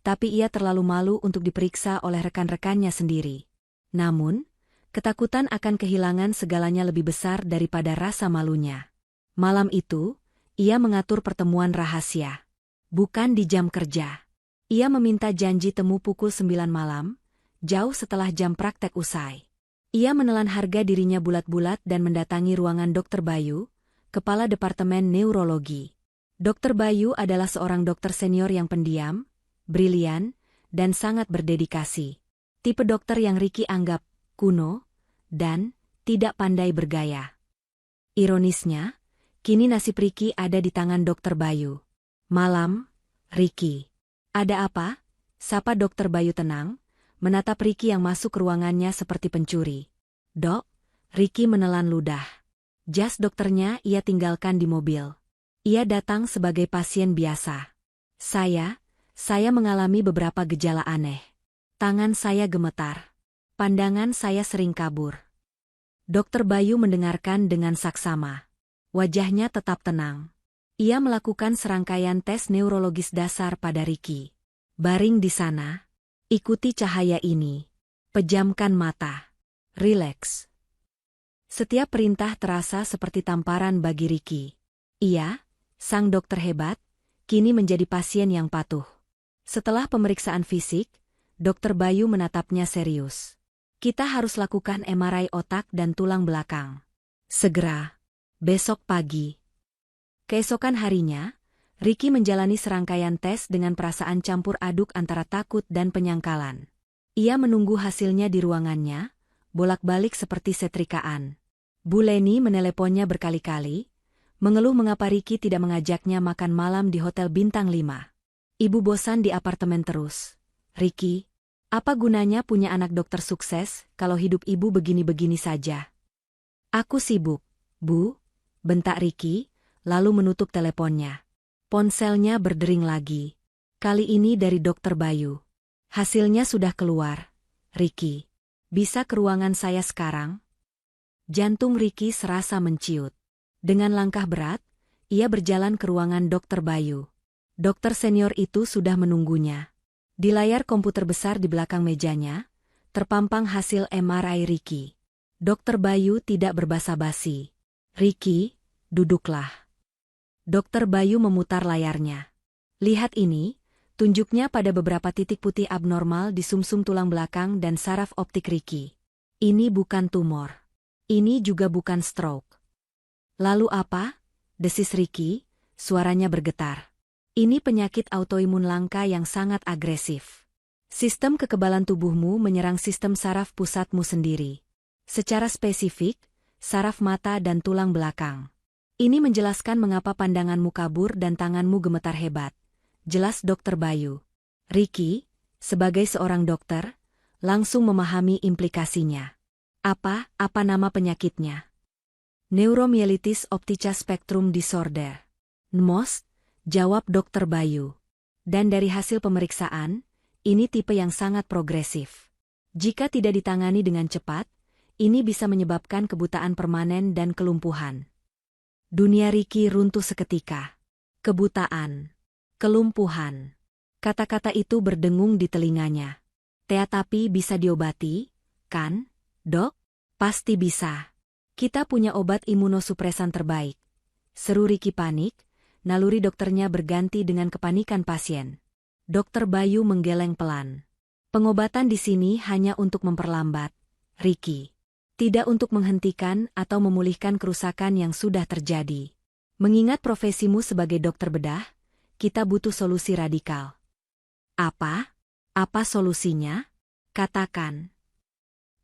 tapi ia terlalu malu untuk diperiksa oleh rekan-rekannya sendiri. Namun, ketakutan akan kehilangan segalanya lebih besar daripada rasa malunya. Malam itu, ia mengatur pertemuan rahasia. Bukan di jam kerja. Ia meminta janji temu pukul 9 malam, jauh setelah jam praktek usai. Ia menelan harga dirinya bulat-bulat dan mendatangi ruangan Dr. Bayu, Kepala Departemen Neurologi. Dr. Bayu adalah seorang dokter senior yang pendiam, brilian, dan sangat berdedikasi. Tipe dokter yang Ricky anggap kuno dan tidak pandai bergaya. Ironisnya, kini nasib Ricky ada di tangan Dr. Bayu. Malam, Ricky. Ada apa? Sapa Dr. Bayu tenang, menatap Ricky yang masuk ke ruangannya seperti pencuri. Dok, Ricky menelan ludah. Jas dokternya ia tinggalkan di mobil. Ia datang sebagai pasien biasa. Saya mengalami beberapa gejala aneh. Tangan saya gemetar. Pandangan saya sering kabur. Dr. Bayu mendengarkan dengan saksama. Wajahnya tetap tenang. Ia melakukan serangkaian tes neurologis dasar pada Ricky. Baring di sana. Ikuti cahaya ini. Pejamkan mata. Rileks. Setiap perintah terasa seperti tamparan bagi Ricky. Ia, sang dokter hebat, kini menjadi pasien yang patuh. Setelah pemeriksaan fisik, Dr. Bayu menatapnya serius. Kita harus lakukan MRI otak dan tulang belakang. Segera. Besok pagi. Keesokan harinya, Ricky menjalani serangkaian tes dengan perasaan campur aduk antara takut dan penyangkalan. Ia menunggu hasilnya di ruangannya, bolak-balik seperti setrikaan. Bu Leni meneleponnya berkali-kali, mengeluh mengapa Ricky tidak mengajaknya makan malam di Hotel Bintang 5. Ibu bosan di apartemen terus. Ricky, apa gunanya punya anak dokter sukses kalau hidup ibu begini-begini saja? Aku sibuk, Bu, bentak Ricky, lalu menutup teleponnya. Ponselnya berdering lagi. Kali ini dari Dr. Bayu. Hasilnya sudah keluar. Ricky, bisa ke ruangan saya sekarang? Jantung Ricky serasa menciut. Dengan langkah berat, ia berjalan ke ruangan Dr. Bayu. Dokter senior itu sudah menunggunya. Di layar komputer besar di belakang mejanya, terpampang hasil MRI Ricky. Dr. Bayu tidak berbasa-basi. Ricky, duduklah. Dr. Bayu memutar layarnya. Lihat ini, tunjuknya pada beberapa titik putih abnormal di sumsum tulang belakang dan saraf optik Ricky. Ini bukan tumor. Ini juga bukan stroke. Lalu apa? Desis Ricky, suaranya bergetar. Ini penyakit autoimun langka yang sangat agresif. Sistem kekebalan tubuhmu menyerang sistem saraf pusatmu sendiri. Secara spesifik, saraf mata dan tulang belakang. Ini menjelaskan mengapa pandanganmu kabur dan tanganmu gemetar hebat. Jelas Dr. Bayu. Ricky, sebagai seorang dokter, langsung memahami implikasinya. Apa nama penyakitnya? Neuromyelitis optica spectrum disorder. NMOS, jawab Dr. Bayu. Dan dari hasil pemeriksaan, ini tipe yang sangat progresif. Jika tidak ditangani dengan cepat, ini bisa menyebabkan kebutaan permanen dan kelumpuhan. Dunia Ricky runtuh seketika. Kebutaan. Kelumpuhan. Kata-kata itu berdengung di telinganya. Tapi bisa diobati, kan, Dok? Pasti bisa. Kita punya obat imunosupresan terbaik. Seru Ricky panik, naluri dokternya berganti dengan kepanikan pasien. Dr. Bayu menggeleng pelan. Pengobatan di sini hanya untuk memperlambat, Ricky. Tidak untuk menghentikan atau memulihkan kerusakan yang sudah terjadi. Mengingat profesimu sebagai dokter bedah, kita butuh solusi radikal. Apa? Apa solusinya? Katakan.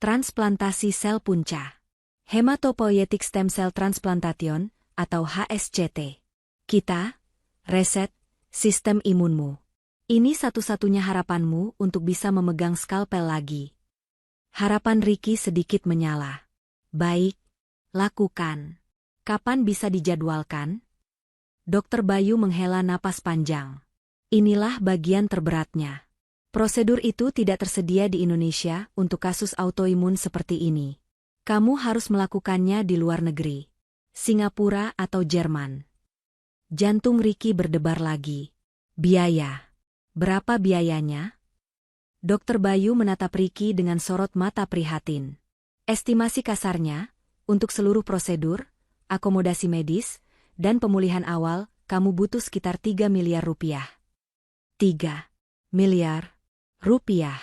Transplantasi sel punca. Hematopoietic Stem Cell Transplantation, atau HSCT. Kita, reset, sistem imunmu. Ini satu-satunya harapanmu untuk bisa memegang skalpel lagi. Harapan Ricky sedikit menyala. Baik, lakukan. Kapan bisa dijadwalkan? Dr. Bayu menghela napas panjang. Inilah bagian terberatnya. Prosedur itu tidak tersedia di Indonesia untuk kasus autoimun seperti ini. Kamu harus melakukannya di luar negeri. Singapura atau Jerman. Jantung Ricky berdebar lagi. Biaya. Berapa biayanya? Dokter Bayu menatap Ricky dengan sorot mata prihatin. Estimasi kasarnya, untuk seluruh prosedur, akomodasi medis, dan pemulihan awal, kamu butuh sekitar 3 miliar rupiah. 3 miliar rupiah.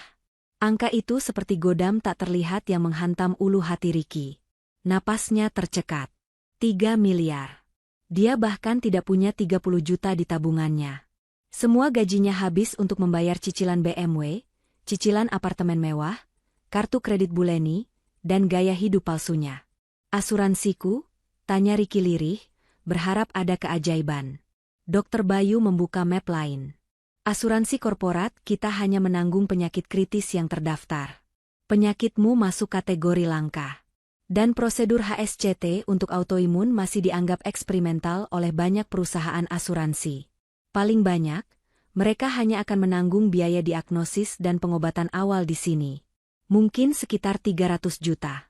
Angka itu seperti godam tak terlihat yang menghantam ulu hati Ricky. Napasnya tercekat. 3 miliar. Dia bahkan tidak punya 30 juta di tabungannya. Semua gajinya habis untuk membayar cicilan BMW, cicilan apartemen mewah, kartu kredit Buleni, dan gaya hidup palsunya. Asuransiku? Tanya Ricky lirih, berharap ada keajaiban. Dokter Bayu membuka map lain. Asuransi korporat kita hanya menanggung penyakit kritis yang terdaftar. Penyakitmu masuk kategori langka. Dan prosedur HSCT untuk autoimun masih dianggap eksperimental oleh banyak perusahaan asuransi. Paling banyak, mereka hanya akan menanggung biaya diagnosis dan pengobatan awal di sini. Mungkin sekitar 300 juta.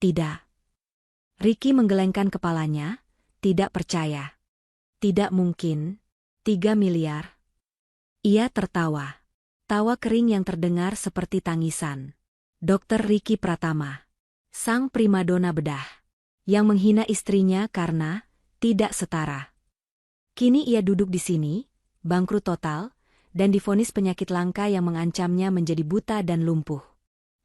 Tidak. Ricky menggelengkan kepalanya, tidak percaya. Tidak mungkin. 3 miliar. Ia tertawa. Tawa kering yang terdengar seperti tangisan. Dokter Ricky Pratama. Sang primadona bedah. Yang menghina istrinya karena tidak setara. Kini ia duduk di sini, bangkrut total, dan divonis penyakit langka yang mengancamnya menjadi buta dan lumpuh.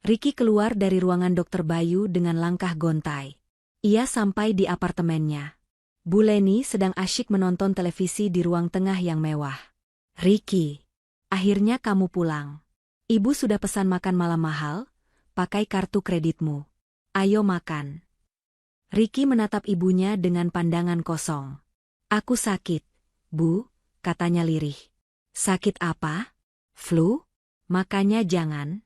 Ricky keluar dari ruangan Dokter Bayu dengan langkah gontai. Ia sampai di apartemennya. Buleni sedang asyik menonton televisi di ruang tengah yang mewah. Ricky, akhirnya kamu pulang. Ibu sudah pesan makan malam mahal, pakai kartu kreditmu. Ayo makan. Ricky menatap ibunya dengan pandangan kosong. Aku sakit, Bu, katanya lirih. Sakit apa? Flu? Makanya jangan.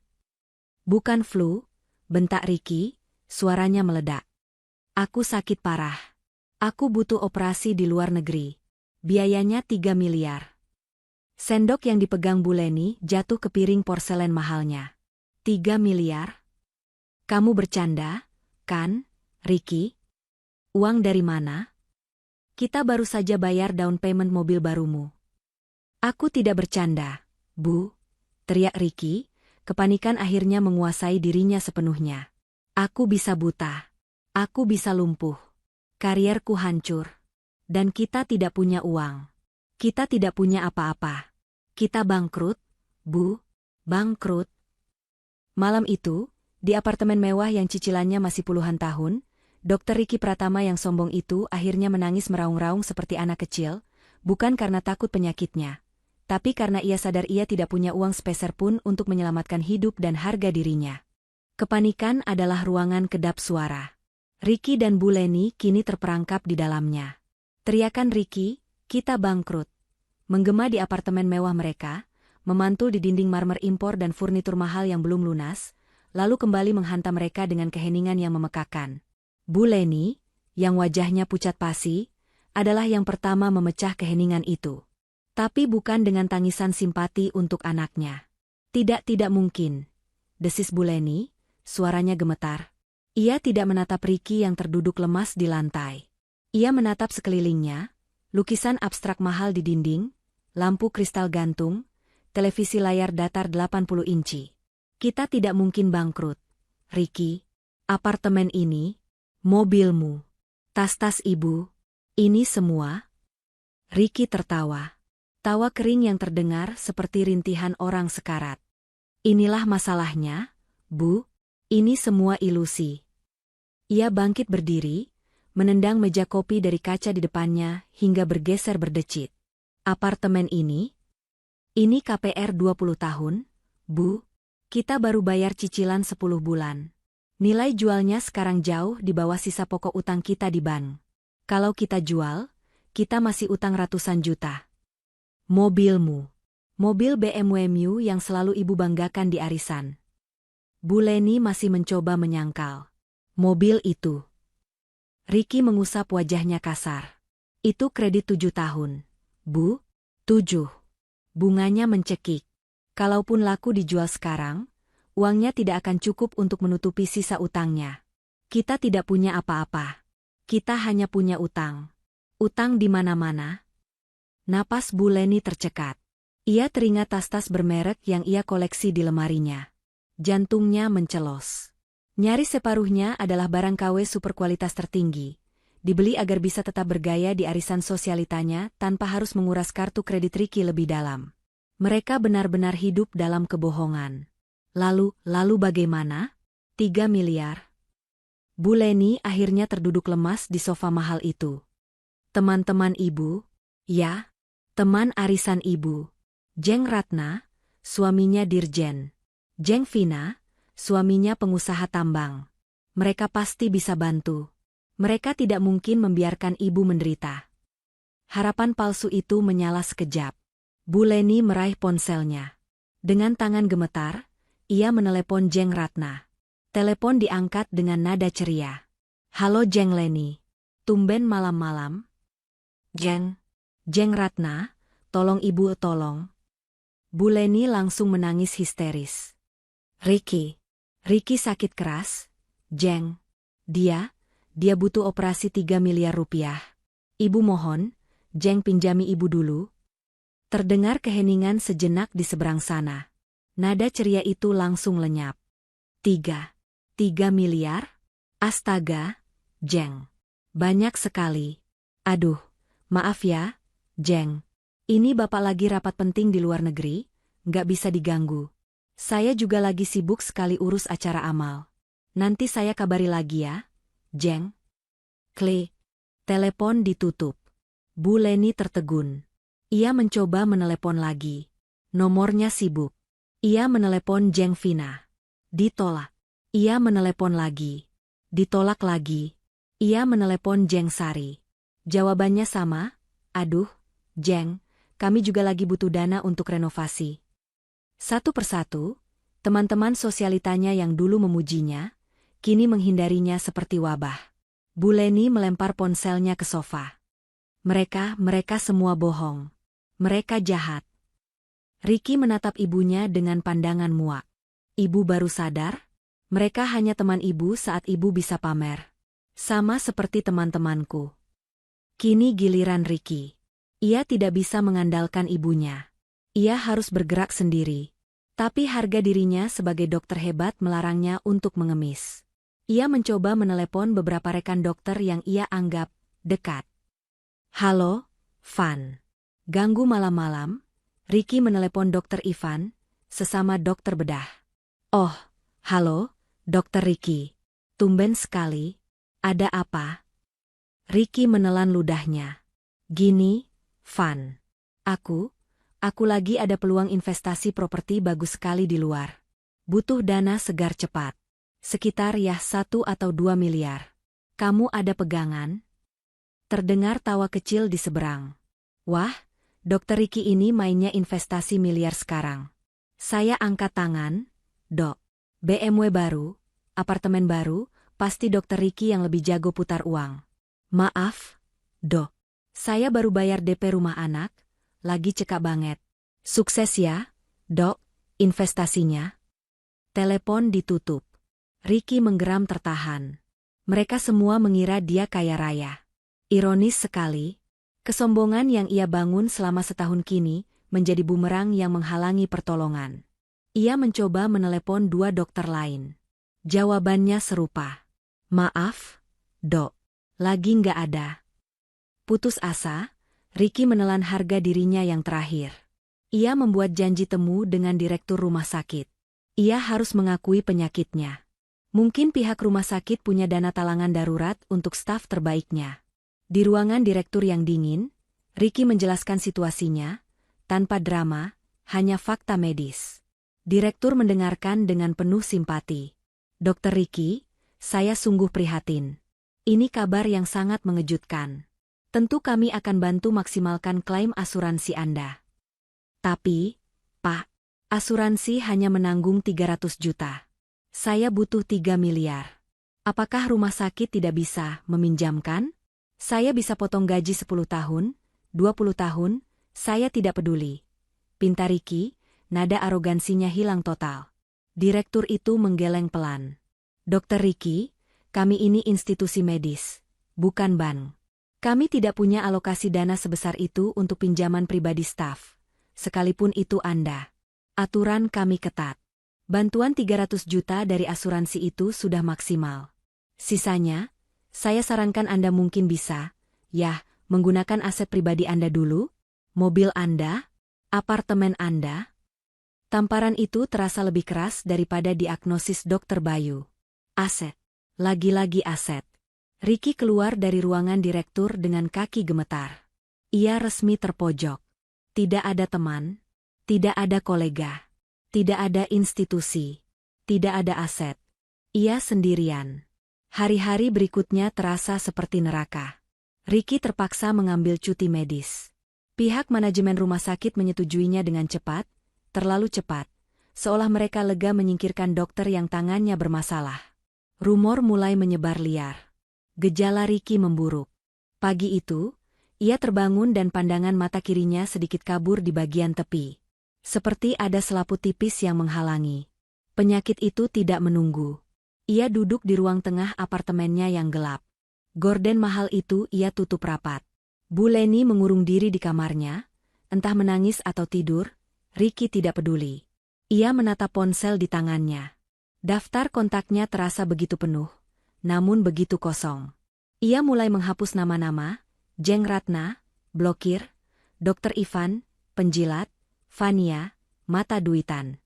Bukan flu, bentak Ricky, suaranya meledak. Aku sakit parah. Aku butuh operasi di luar negeri. Biayanya 3 miliar. Sendok yang dipegang Buleni jatuh ke piring porselen mahalnya. 3 miliar? Kamu bercanda, kan, Ricky? Uang dari mana? Kita baru saja bayar down payment mobil barumu. Aku tidak bercanda, Bu, teriak Ricky, kepanikan akhirnya menguasai dirinya sepenuhnya. Aku bisa buta. Aku bisa lumpuh. Karierku hancur. Dan kita tidak punya uang. Kita tidak punya apa-apa. Kita bangkrut, Bu, bangkrut. Malam itu, di apartemen mewah yang cicilannya masih puluhan tahun, Dokter Ricky Pratama yang sombong itu akhirnya menangis meraung-raung seperti anak kecil, bukan karena takut penyakitnya, tapi karena ia sadar ia tidak punya uang sepeser pun untuk menyelamatkan hidup dan harga dirinya. Kepanikan adalah ruangan kedap suara. Ricky dan Buleni kini terperangkap di dalamnya. Teriakan Ricky, kita bangkrut, menggema di apartemen mewah mereka, memantul di dinding marmer impor dan furnitur mahal yang belum lunas, lalu kembali menghantam mereka dengan keheningan yang memekakan. Buleni, yang wajahnya pucat pasi, adalah yang pertama memecah keheningan itu. Tapi bukan dengan tangisan simpati untuk anaknya. Tidak mungkin. Desis Buleni, suaranya gemetar. Ia tidak menatap Ricky yang terduduk lemas di lantai. Ia menatap sekelilingnya, lukisan abstrak mahal di dinding, lampu kristal gantung, televisi layar datar 80 inci. Kita tidak mungkin bangkrut. Ricky, apartemen ini, mobilmu, tas-tas ibu, ini semua? Ricky tertawa. Tawa kering yang terdengar seperti rintihan orang sekarat. Inilah masalahnya, Bu. Ini semua ilusi. Ia bangkit berdiri, menendang meja kopi dari kaca di depannya hingga bergeser berdecit. Apartemen ini? Ini KPR 20 tahun, Bu. Kita baru bayar cicilan 10 bulan. Nilai jualnya sekarang jauh di bawah sisa pokok utang kita di bank. Kalau kita jual, kita masih utang ratusan juta. Mobilmu. Mobil BMW Mu yang selalu ibu banggakan di arisan. Buleni masih mencoba menyangkal. Mobil itu. Ricky mengusap wajahnya kasar. Itu kredit 7 tahun. Bu, 7. Bunganya mencekik. Kalaupun laku dijual sekarang, uangnya tidak akan cukup untuk menutupi sisa utangnya. Kita tidak punya apa-apa. Kita hanya punya utang. Utang di mana-mana. Napas Bu Leni tercekat. Ia teringat tas-tas bermerek yang ia koleksi di lemarinya. Jantungnya mencelos. Nyaris separuhnya adalah barang KW super kualitas tertinggi. Dibeli agar bisa tetap bergaya di arisan sosialitanya tanpa harus menguras kartu kredit Ricky lebih dalam. Mereka benar-benar hidup dalam kebohongan. Lalu bagaimana? 3 miliar. Bu Leni akhirnya terduduk lemas di sofa mahal itu. Teman-teman ibu? Ya, teman arisan ibu. Jeng Ratna, suaminya Dirjen. Jeng Vina, suaminya pengusaha tambang. Mereka pasti bisa bantu. Mereka tidak mungkin membiarkan ibu menderita. Harapan palsu itu menyala sekejap. Bu Leni meraih ponselnya. Dengan tangan gemetar, ia menelepon Jeng Ratna. Telepon diangkat dengan nada ceria. Halo Jeng Leni. Tumben malam-malam. Jeng Ratna, tolong ibu tolong. Bu Leni langsung menangis histeris. Ricky sakit keras, Jeng. Dia butuh operasi 3 miliar rupiah. Ibu mohon, Jeng pinjami ibu dulu. Terdengar keheningan sejenak di seberang sana. Nada ceria itu langsung lenyap. 3 miliar? Astaga, Jeng. Banyak sekali. Aduh, maaf ya, Jeng. Ini bapak lagi rapat penting di luar negeri, nggak bisa diganggu. Saya juga lagi sibuk sekali urus acara amal. Nanti saya kabari lagi ya, Jeng. Klik. Telepon ditutup. Bu Leni tertegun. Ia mencoba menelepon lagi. Nomornya sibuk. Ia menelepon Jeng Vina. Ditolak. Ia menelepon lagi. Ditolak lagi. Ia menelepon Jeng Sari. Jawabannya sama. Aduh, Jeng, kami juga lagi butuh dana untuk renovasi. Satu persatu, teman-teman sosialitanya yang dulu memujinya, kini menghindarinya seperti wabah. Bu Leni melempar ponselnya ke sofa. Mereka semua bohong. Mereka jahat. Ricky menatap ibunya dengan pandangan muak. Ibu baru sadar? Mereka hanya teman ibu saat ibu bisa pamer. Sama seperti teman-temanku. Kini giliran Ricky. Ia tidak bisa mengandalkan ibunya. Ia harus bergerak sendiri. Tapi harga dirinya sebagai dokter hebat melarangnya untuk mengemis. Ia mencoba menelepon beberapa rekan dokter yang ia anggap dekat. Halo, Van. Ganggu malam-malam? Ricky menelepon Dokter Ivan, sesama dokter bedah. Oh, halo, Dokter Ricky. Tumben sekali. Ada apa? Ricky menelan ludahnya. Gini, Van. Aku lagi ada peluang investasi properti bagus sekali di luar. Butuh dana segar cepat. Sekitar ya 1 atau 2 miliar. Kamu ada pegangan? Terdengar tawa kecil di seberang. Wah, Dokter Ricky ini mainnya investasi miliar sekarang. Saya angkat tangan, Dok. BMW baru, apartemen baru, pasti Dokter Ricky yang lebih jago putar uang. Maaf, Dok. Saya baru bayar DP rumah anak. Lagi cekak banget. Sukses ya, Dok, investasinya. Telepon ditutup. Ricky menggeram tertahan. Mereka semua mengira dia kaya raya. Ironis sekali, kesombongan yang ia bangun selama setahun kini menjadi bumerang yang menghalangi pertolongan. Ia mencoba menelepon 2 dokter lain. Jawabannya serupa. Maaf, Dok. Lagi nggak ada. Putus asa, Ricky menelan harga dirinya yang terakhir. Ia membuat janji temu dengan direktur rumah sakit. Ia harus mengakui penyakitnya. Mungkin pihak rumah sakit punya dana talangan darurat untuk staf terbaiknya. Di ruangan direktur yang dingin, Ricky menjelaskan situasinya, tanpa drama, hanya fakta medis. Direktur mendengarkan dengan penuh simpati. Dokter Ricky, saya sungguh prihatin. Ini kabar yang sangat mengejutkan. Tentu kami akan bantu maksimalkan klaim asuransi Anda. Tapi, Pak, asuransi hanya menanggung 300 juta. Saya butuh 3 miliar. Apakah rumah sakit tidak bisa meminjamkan? Saya bisa potong gaji 10 tahun, 20 tahun, saya tidak peduli. Pinta Ricky, nada arogansinya hilang total. Direktur itu menggeleng pelan. Dokter Ricky, kami ini institusi medis, bukan bank. Kami tidak punya alokasi dana sebesar itu untuk pinjaman pribadi staf. Sekalipun itu Anda. Aturan kami ketat. Bantuan 300 juta dari asuransi itu sudah maksimal. Sisanya, saya sarankan Anda mungkin bisa, menggunakan aset pribadi Anda dulu, mobil Anda, apartemen Anda. Tamparan itu terasa lebih keras daripada diagnosis Dr. Bayu. Aset. Lagi-lagi aset. Ricky keluar dari ruangan direktur dengan kaki gemetar. Ia resmi terpojok. Tidak ada teman, tidak ada kolega, tidak ada institusi, tidak ada aset. Ia sendirian. Hari-hari berikutnya terasa seperti neraka. Ricky terpaksa mengambil cuti medis. Pihak manajemen rumah sakit menyetujuinya dengan cepat, terlalu cepat, seolah mereka lega menyingkirkan dokter yang tangannya bermasalah. Rumor mulai menyebar liar. Gejala Ricky memburuk. Pagi itu, ia terbangun dan pandangan mata kirinya sedikit kabur di bagian tepi. Seperti ada selaput tipis yang menghalangi. Penyakit itu tidak menunggu. Ia duduk di ruang tengah apartemennya yang gelap. Gorden mahal itu ia tutup rapat. Bu Leni mengurung diri di kamarnya, entah menangis atau tidur, Ricky tidak peduli. Ia menatap ponsel di tangannya. Daftar kontaknya terasa begitu penuh, namun begitu kosong. Ia mulai menghapus nama-nama, Jeng Ratna, blokir, Dr. Ivan, penjilat, Fania, mata duitan.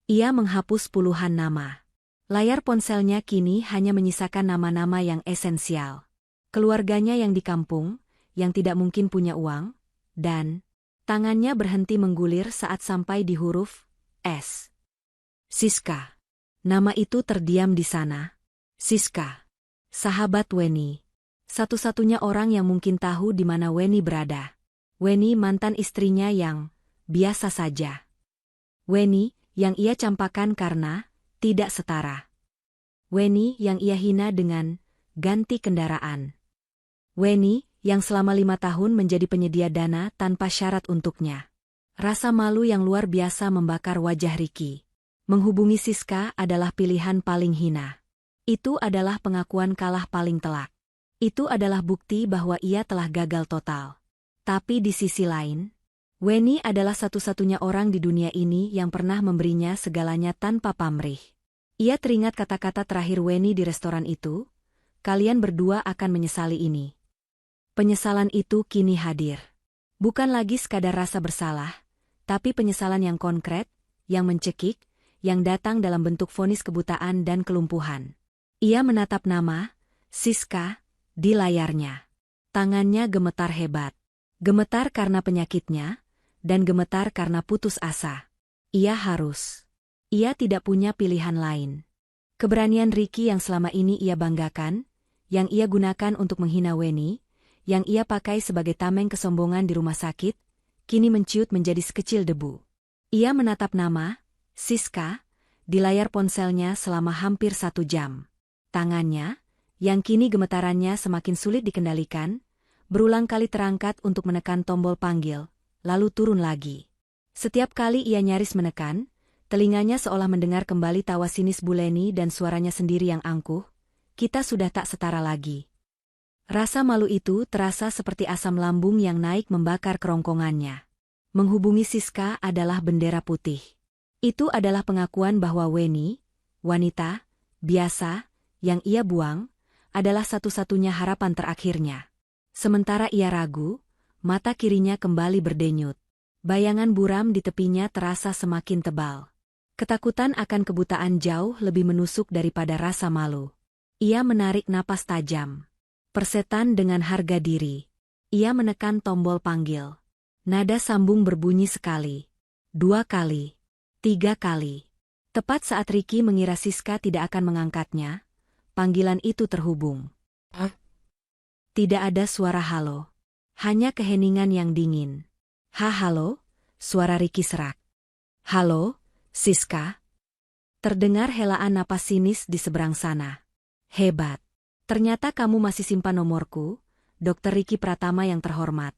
Ia menghapus puluhan nama. Layar ponselnya kini hanya menyisakan nama-nama yang esensial. Keluarganya yang di kampung, yang tidak mungkin punya uang, dan tangannya berhenti menggulir saat sampai di huruf S. Siska. Nama itu terdiam di sana. Siska. Sahabat Weni. Satu-satunya orang yang mungkin tahu di mana Weni berada. Weni mantan istrinya yang biasa saja. Weni yang ia campakan karena tidak setara. Weni yang ia hina dengan ganti kendaraan. Weni yang selama 5 tahun menjadi penyedia dana tanpa syarat untuknya. Rasa malu yang luar biasa membakar wajah Ricky. Menghubungi Siska adalah pilihan paling hina. Itu adalah pengakuan kalah paling telak. Itu adalah bukti bahwa ia telah gagal total. Tapi di sisi lain, Weni adalah satu-satunya orang di dunia ini yang pernah memberinya segalanya tanpa pamrih. Ia teringat kata-kata terakhir Weni di restoran itu, "Kalian berdua akan menyesali ini." Penyesalan itu kini hadir. Bukan lagi sekadar rasa bersalah, tapi penyesalan yang konkret, yang mencekik, yang datang dalam bentuk vonis kebutaan dan kelumpuhan. Ia menatap nama, Siska, di layarnya. Tangannya gemetar hebat. Gemetar karena penyakitnya, dan gemetar karena putus asa. Ia tidak punya pilihan lain. Keberanian Ricky yang selama ini ia banggakan, yang ia gunakan untuk menghina Weni, yang ia pakai sebagai tameng kesombongan di rumah sakit, kini menciut menjadi sekecil debu. Ia menatap nama, Siska, di layar ponselnya selama hampir 1 jam. Tangannya, yang kini gemetarannya semakin sulit dikendalikan, berulang kali terangkat untuk menekan tombol panggil, lalu turun lagi. Setiap kali ia nyaris menekan, telinganya seolah mendengar kembali tawa sinis Bu Leni dan suaranya sendiri yang angkuh, "Kita sudah tak setara lagi." Rasa malu itu terasa seperti asam lambung yang naik membakar kerongkongannya. Menghubungi Siska adalah bendera putih. Itu adalah pengakuan bahwa Weni, wanita, biasa, yang ia buang, adalah satu-satunya harapan terakhirnya. Sementara ia ragu, mata kirinya kembali berdenyut. Bayangan buram di tepinya terasa semakin tebal. Ketakutan akan kebutaan jauh lebih menusuk daripada rasa malu. Ia menarik napas tajam. Persetan dengan harga diri. Ia menekan tombol panggil. Nada sambung berbunyi sekali, 2 kali, 3 kali. Tepat saat Ricky mengira Siska tidak akan mengangkatnya, panggilan itu terhubung. Tidak ada suara halo. Hanya keheningan yang dingin. Halo, suara Ricky serak. "Halo, Siska?" Terdengar helaan napas sinis di seberang sana. "Hebat. Ternyata kamu masih simpan nomorku, Dr. Ricky Pratama yang terhormat."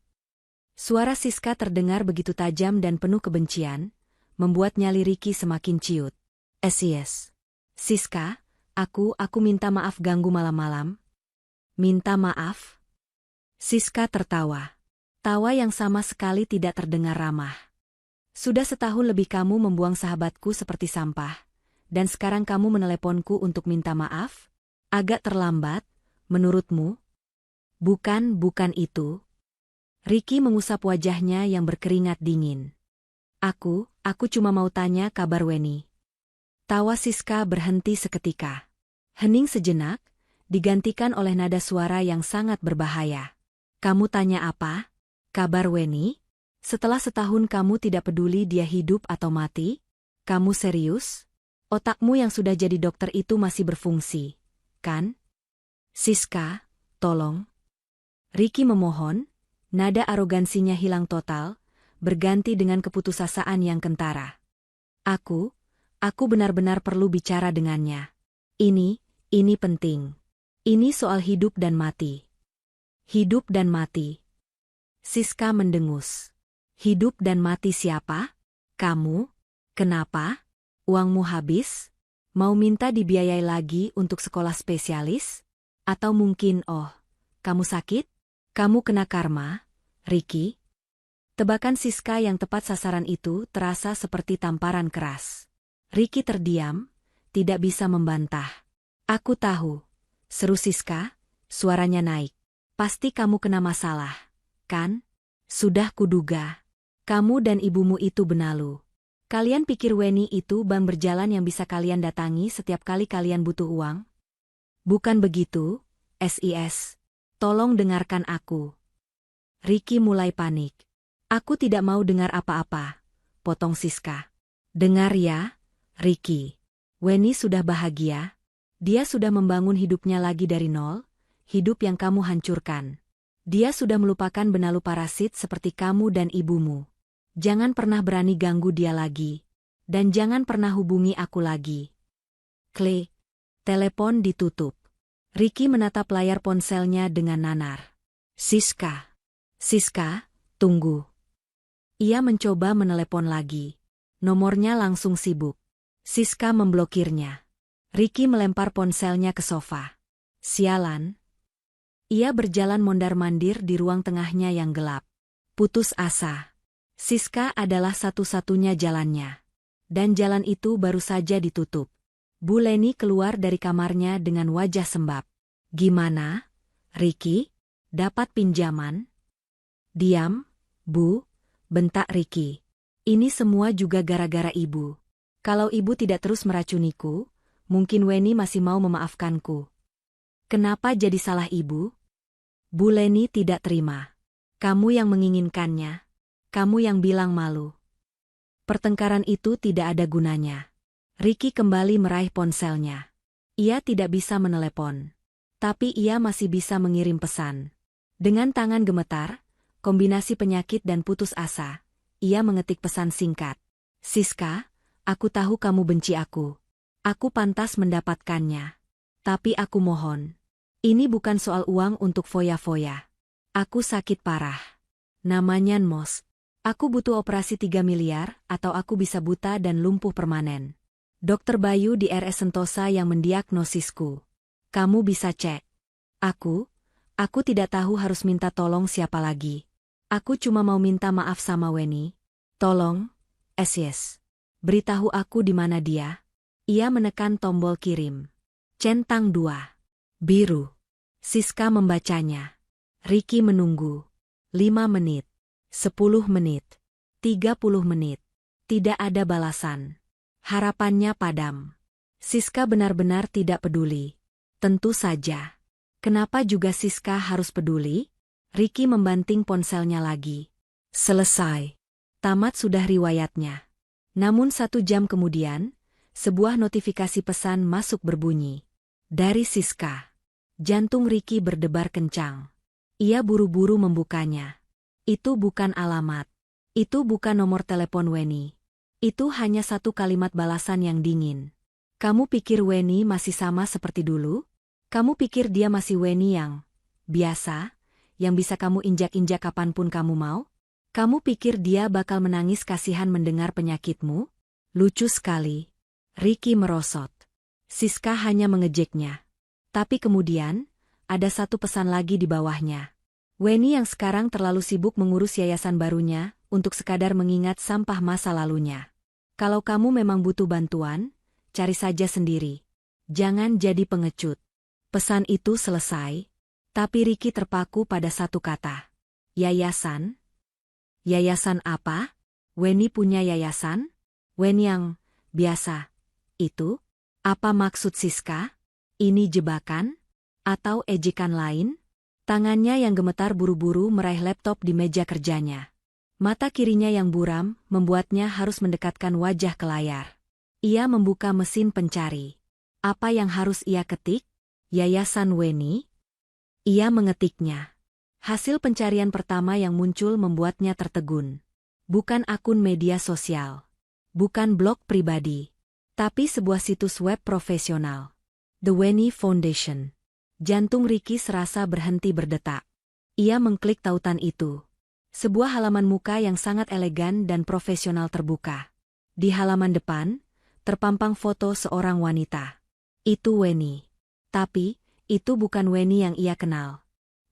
Suara Siska terdengar begitu tajam dan penuh kebencian, membuat nyali Ricky semakin ciut. Yes. Siska, aku minta maaf ganggu malam-malam. Minta maaf? Siska tertawa. Tawa yang sama sekali tidak terdengar ramah. Sudah setahun lebih kamu membuang sahabatku seperti sampah. Dan sekarang kamu meneleponku untuk minta maaf? Agak terlambat, menurutmu? Bukan itu. Ricky mengusap wajahnya yang berkeringat dingin. Aku cuma mau tanya kabar Weni. Tawa Siska berhenti seketika. Hening sejenak, digantikan oleh nada suara yang sangat berbahaya. Kamu tanya apa? Kabar Weni? Setelah setahun kamu tidak peduli dia hidup atau mati? Kamu serius? Otakmu yang sudah jadi dokter itu masih berfungsi, kan? Siska, tolong. Ricky memohon, nada arogansinya hilang total, berganti dengan keputusasaan yang kentara. Aku benar-benar perlu bicara dengannya. Ini penting. Ini soal hidup dan mati. Hidup dan mati. Siska mendengus. Hidup dan mati siapa? Kamu? Kenapa? Uangmu habis? Mau minta dibiayai lagi untuk sekolah spesialis? Atau mungkin, kamu sakit? Kamu kena karma, Ricky? Tebakan Siska yang tepat sasaran itu terasa seperti tamparan keras. Ricky terdiam, tidak bisa membantah. Aku tahu, seru Siska, suaranya naik. Pasti kamu kena masalah, kan? Sudah kuduga. Kamu dan ibumu itu benalu. Kalian pikir Weni itu bank berjalan yang bisa kalian datangi setiap kali kalian butuh uang? Bukan begitu, SIS. Tolong dengarkan aku. Ricky mulai panik. Aku tidak mau dengar apa-apa, potong Siska. Dengar ya, Ricky. Weni sudah bahagia. Dia sudah membangun hidupnya lagi dari nol, hidup yang kamu hancurkan. Dia sudah melupakan benalu parasit seperti kamu dan ibumu. Jangan pernah berani ganggu dia lagi. Dan jangan pernah hubungi aku lagi. Klik. Telepon ditutup. Ricky menatap layar ponselnya dengan nanar. Siska, tunggu. Ia mencoba menelepon lagi. Nomornya langsung sibuk. Siska memblokirnya. Ricky melempar ponselnya ke sofa. Sialan. Ia berjalan mondar-mandir di ruang tengahnya yang gelap. Putus asa. Siska adalah satu-satunya jalannya. Dan jalan itu baru saja ditutup. Bu Leni keluar dari kamarnya dengan wajah sembab. Gimana, Ricky? Dapat pinjaman? Diam, Bu, bentak Ricky. Ini semua juga gara-gara ibu. Kalau ibu tidak terus meracuniku, mungkin Weni masih mau memaafkanku. Kenapa jadi salah ibu? Bu Leni tidak terima. Kamu yang menginginkannya. Kamu yang bilang malu. Pertengkaran itu tidak ada gunanya. Ricky kembali meraih ponselnya. Ia tidak bisa menelepon. Tapi ia masih bisa mengirim pesan. Dengan tangan gemetar, kombinasi penyakit dan putus asa, ia mengetik pesan singkat. Siska, aku tahu kamu benci aku. Aku pantas mendapatkannya. Tapi aku mohon. Ini bukan soal uang untuk foya-foya. Aku sakit parah. Namanya Nmos. Aku butuh operasi 3 miliar atau aku bisa buta dan lumpuh permanen. Dokter Bayu di RS Sentosa yang mendiagnosisku. Kamu bisa cek. Aku tidak tahu harus minta tolong siapa lagi. Aku cuma mau minta maaf sama Weni. Tolong, yes. Beritahu aku di mana dia. Ia menekan tombol kirim. Centang 2. Biru. Siska membacanya. Ricky menunggu. 5 menit. 10 menit. 30 menit. Tidak ada balasan. Harapannya padam. Siska benar-benar tidak peduli. Tentu saja. Kenapa juga Siska harus peduli? Ricky membanting ponselnya lagi. Selesai. Tamat sudah riwayatnya. Namun 1 jam kemudian, sebuah notifikasi pesan masuk berbunyi. Dari Siska. Jantung Ricky berdebar kencang. Ia buru-buru membukanya. Itu bukan alamat. Itu bukan nomor telepon Weni. Itu hanya 1 kalimat balasan yang dingin. Kamu pikir Weni masih sama seperti dulu? Kamu pikir dia masih Weni yang biasa, yang bisa kamu injak-injak kapanpun kamu mau? Kamu pikir dia bakal menangis kasihan mendengar penyakitmu? Lucu sekali. Ricky merosot. Siska hanya mengejeknya. Tapi kemudian, ada satu pesan lagi di bawahnya. Weni yang sekarang terlalu sibuk mengurus yayasan barunya, untuk sekadar mengingat sampah masa lalunya. Kalau kamu memang butuh bantuan, cari saja sendiri. Jangan jadi pengecut. Pesan itu selesai, tapi Ricky terpaku pada satu kata. Yayasan? Yayasan apa? Weni punya yayasan? Weni yang biasa. Itu? Apa maksud Siska? Ini jebakan? Atau ejekan lain? Tangannya yang gemetar buru-buru meraih laptop di meja kerjanya. Mata kirinya yang buram membuatnya harus mendekatkan wajah ke layar. Ia membuka mesin pencari. Apa yang harus ia ketik? Yayasan Weni? Ia mengetiknya. Hasil pencarian pertama yang muncul membuatnya tertegun. Bukan akun media sosial. Bukan blog pribadi. Tapi sebuah situs web profesional. The Weni Foundation. Jantung Ricky serasa berhenti berdetak. Ia mengklik tautan itu. Sebuah halaman muka yang sangat elegan dan profesional terbuka. Di halaman depan, terpampang foto seorang wanita. Itu Weni. Tapi, itu bukan Weni yang ia kenal.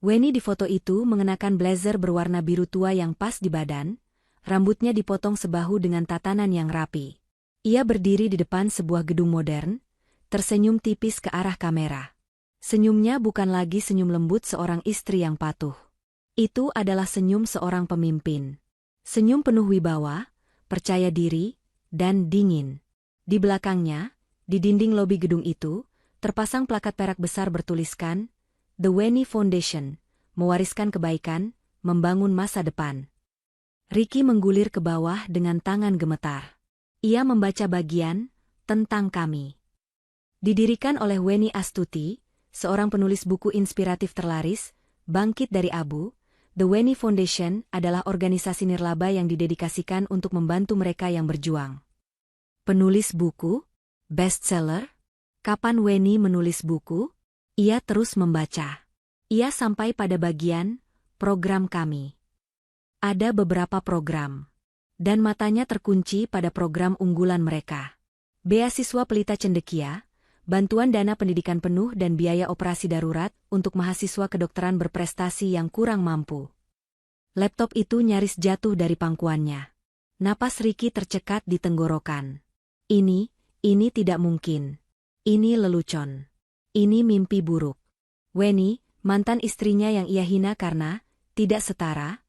Weni di foto itu mengenakan blazer berwarna biru tua yang pas di badan, rambutnya dipotong sebahu dengan tatanan yang rapi. Ia berdiri di depan sebuah gedung modern, tersenyum tipis ke arah kamera. Senyumnya bukan lagi senyum lembut seorang istri yang patuh. Itu adalah senyum seorang pemimpin. Senyum penuh wibawa, percaya diri, dan dingin. Di belakangnya, di dinding lobi gedung itu, terpasang plakat perak besar bertuliskan, The Weni Foundation, mewariskan kebaikan, membangun masa depan. Ricky menggulir ke bawah dengan tangan gemetar. Ia membaca bagian, tentang kami. Didirikan oleh Weni Astuti, seorang penulis buku inspiratif terlaris, bangkit dari abu, The Weni Foundation adalah organisasi nirlaba yang didedikasikan untuk membantu mereka yang berjuang. Penulis buku? Bestseller? Kapan Weni menulis buku? Ia terus membaca. Ia sampai pada bagian, program kami. Ada beberapa program. Dan matanya terkunci pada program unggulan mereka. Beasiswa Pelita Cendekia, bantuan dana pendidikan penuh dan biaya operasi darurat untuk mahasiswa kedokteran berprestasi yang kurang mampu. Laptop itu nyaris jatuh dari pangkuannya. Napas Ricky tercekat di tenggorokan. Ini tidak mungkin. Ini lelucon. Ini mimpi buruk. Weni, mantan istrinya yang ia hina karena tidak setara,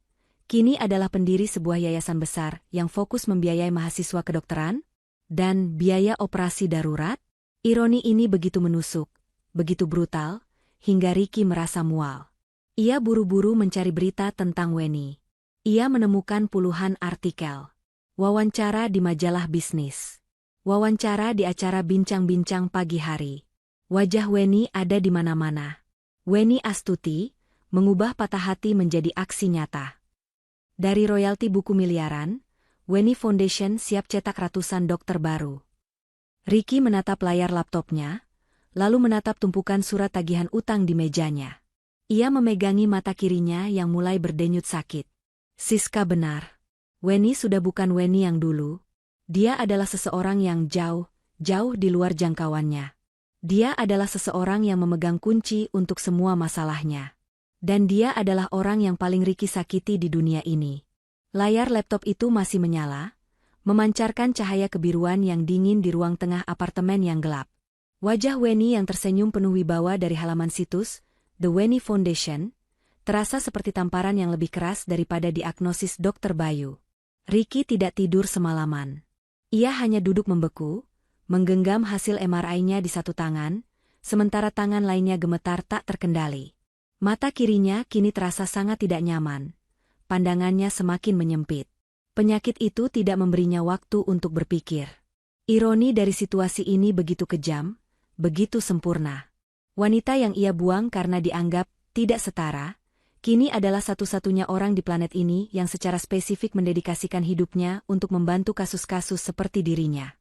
kini adalah pendiri sebuah yayasan besar yang fokus membiayai mahasiswa kedokteran dan biaya operasi darurat. Ironi ini begitu menusuk, begitu brutal, hingga Ricky merasa mual. Ia buru-buru mencari berita tentang Weni. Ia menemukan puluhan artikel. Wawancara di majalah bisnis. Wawancara di acara bincang-bincang pagi hari. Wajah Weni ada di mana-mana. Weni Astuti, mengubah patah hati menjadi aksi nyata. Dari royalti buku miliaran, Weni Foundation siap cetak ratusan dokter baru. Ricky menatap layar laptopnya, lalu menatap tumpukan surat tagihan utang di mejanya. Ia memegangi mata kirinya yang mulai berdenyut sakit. Siska benar. Weni sudah bukan Weni yang dulu. Dia adalah seseorang yang jauh di luar jangkauannya. Dia adalah seseorang yang memegang kunci untuk semua masalahnya. Dan dia adalah orang yang paling Ricky sakiti di dunia ini. Layar laptop itu masih menyala, memancarkan cahaya kebiruan yang dingin di ruang tengah apartemen yang gelap. Wajah Weni yang tersenyum penuh wibawa dari halaman situs, The Weni Foundation, terasa seperti tamparan yang lebih keras daripada diagnosis Dr. Bayu. Ricky tidak tidur semalaman. Ia hanya duduk membeku, menggenggam hasil MRI-nya di satu tangan, sementara tangan lainnya gemetar tak terkendali. Mata kirinya kini terasa sangat tidak nyaman. Pandangannya semakin menyempit. Penyakit itu tidak memberinya waktu untuk berpikir. Ironi dari situasi ini begitu kejam, begitu sempurna. Wanita yang ia buang karena dianggap tidak setara, kini adalah satu-satunya orang di planet ini yang secara spesifik mendedikasikan hidupnya untuk membantu kasus-kasus seperti dirinya.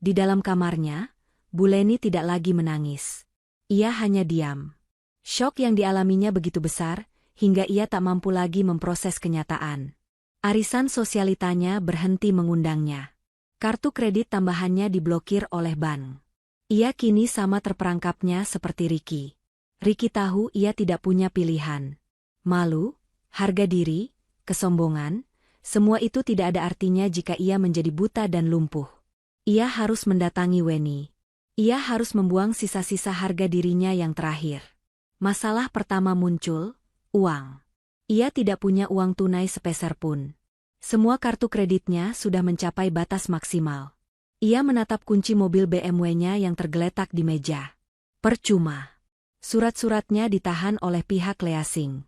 Di dalam kamarnya, Bu Leni tidak lagi menangis. Ia hanya diam. Syok yang dialaminya begitu besar, hingga ia tak mampu lagi memproses kenyataan. Arisan sosialitanya berhenti mengundangnya. Kartu kredit tambahannya diblokir oleh bank. Ia kini sama terperangkapnya seperti Ricky. Ricky tahu ia tidak punya pilihan. Malu, harga diri, kesombongan, semua itu tidak ada artinya jika ia menjadi buta dan lumpuh. Ia harus mendatangi Weni. Ia harus membuang sisa-sisa harga dirinya yang terakhir. Masalah pertama muncul, uang. Ia tidak punya uang tunai sepeser pun. Semua kartu kreditnya sudah mencapai batas maksimal. Ia menatap kunci mobil BMW-nya yang tergeletak di meja. Percuma. Surat-suratnya ditahan oleh pihak leasing.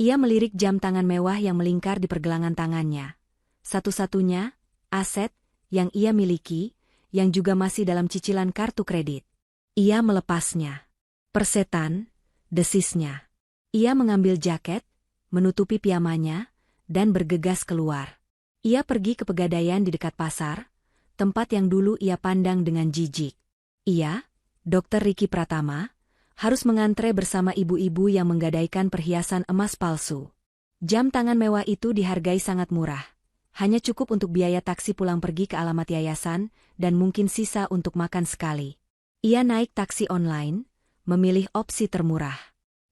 Ia melirik jam tangan mewah yang melingkar di pergelangan tangannya. Satu-satunya aset yang ia miliki, yang juga masih dalam cicilan kartu kredit. Ia melepasnya. Persetan, desisnya. Ia mengambil jaket, menutupi piyamanya, dan bergegas keluar. Ia pergi ke pegadaian di dekat pasar, tempat yang dulu ia pandang dengan jijik. Ia, Dr. Ricky Pratama, harus mengantre bersama ibu-ibu yang menggadaikan perhiasan emas palsu. Jam tangan mewah itu dihargai sangat murah. Hanya cukup untuk biaya taksi pulang pergi ke alamat yayasan, dan mungkin sisa untuk makan sekali. Ia naik taksi online, memilih opsi termurah.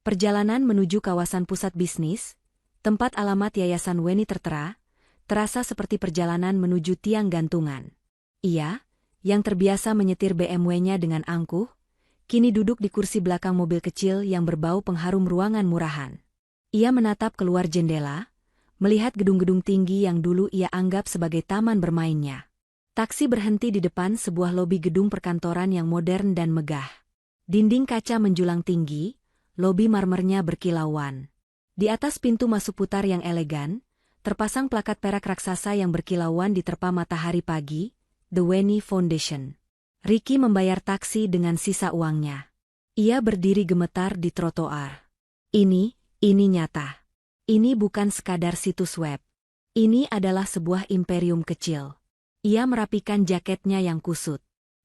Perjalanan menuju kawasan pusat bisnis, tempat alamat yayasan Weni tertera, terasa seperti perjalanan menuju tiang gantungan. Ia, yang terbiasa menyetir BMW-nya dengan angkuh, kini duduk di kursi belakang mobil kecil yang berbau pengharum ruangan murahan. Ia menatap keluar jendela, melihat gedung-gedung tinggi yang dulu ia anggap sebagai taman bermainnya. Taksi berhenti di depan sebuah lobi gedung perkantoran yang modern dan megah. Dinding kaca menjulang tinggi, lobi marmernya berkilauan. Di atas pintu masuk putar yang elegan, terpasang plakat perak raksasa yang berkilauan diterpa matahari pagi, The Weni Foundation. Ricky membayar taksi dengan sisa uangnya. Ia berdiri gemetar di trotoar. Ini nyata. Ini bukan sekadar situs web. Ini adalah sebuah imperium kecil. Ia merapikan jaketnya yang kusut.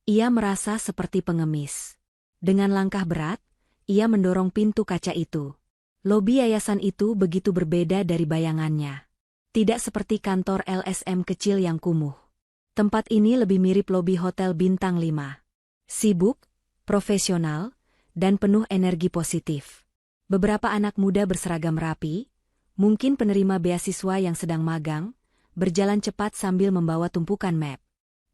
Ia merasa seperti pengemis. Dengan langkah berat, ia mendorong pintu kaca itu. Lobi yayasan itu begitu berbeda dari bayangannya. Tidak seperti kantor LSM kecil yang kumuh. Tempat ini lebih mirip lobi hotel bintang 5. Sibuk, profesional, dan penuh energi positif. Beberapa anak muda berseragam rapi, mungkin penerima beasiswa yang sedang magang, berjalan cepat sambil membawa tumpukan map.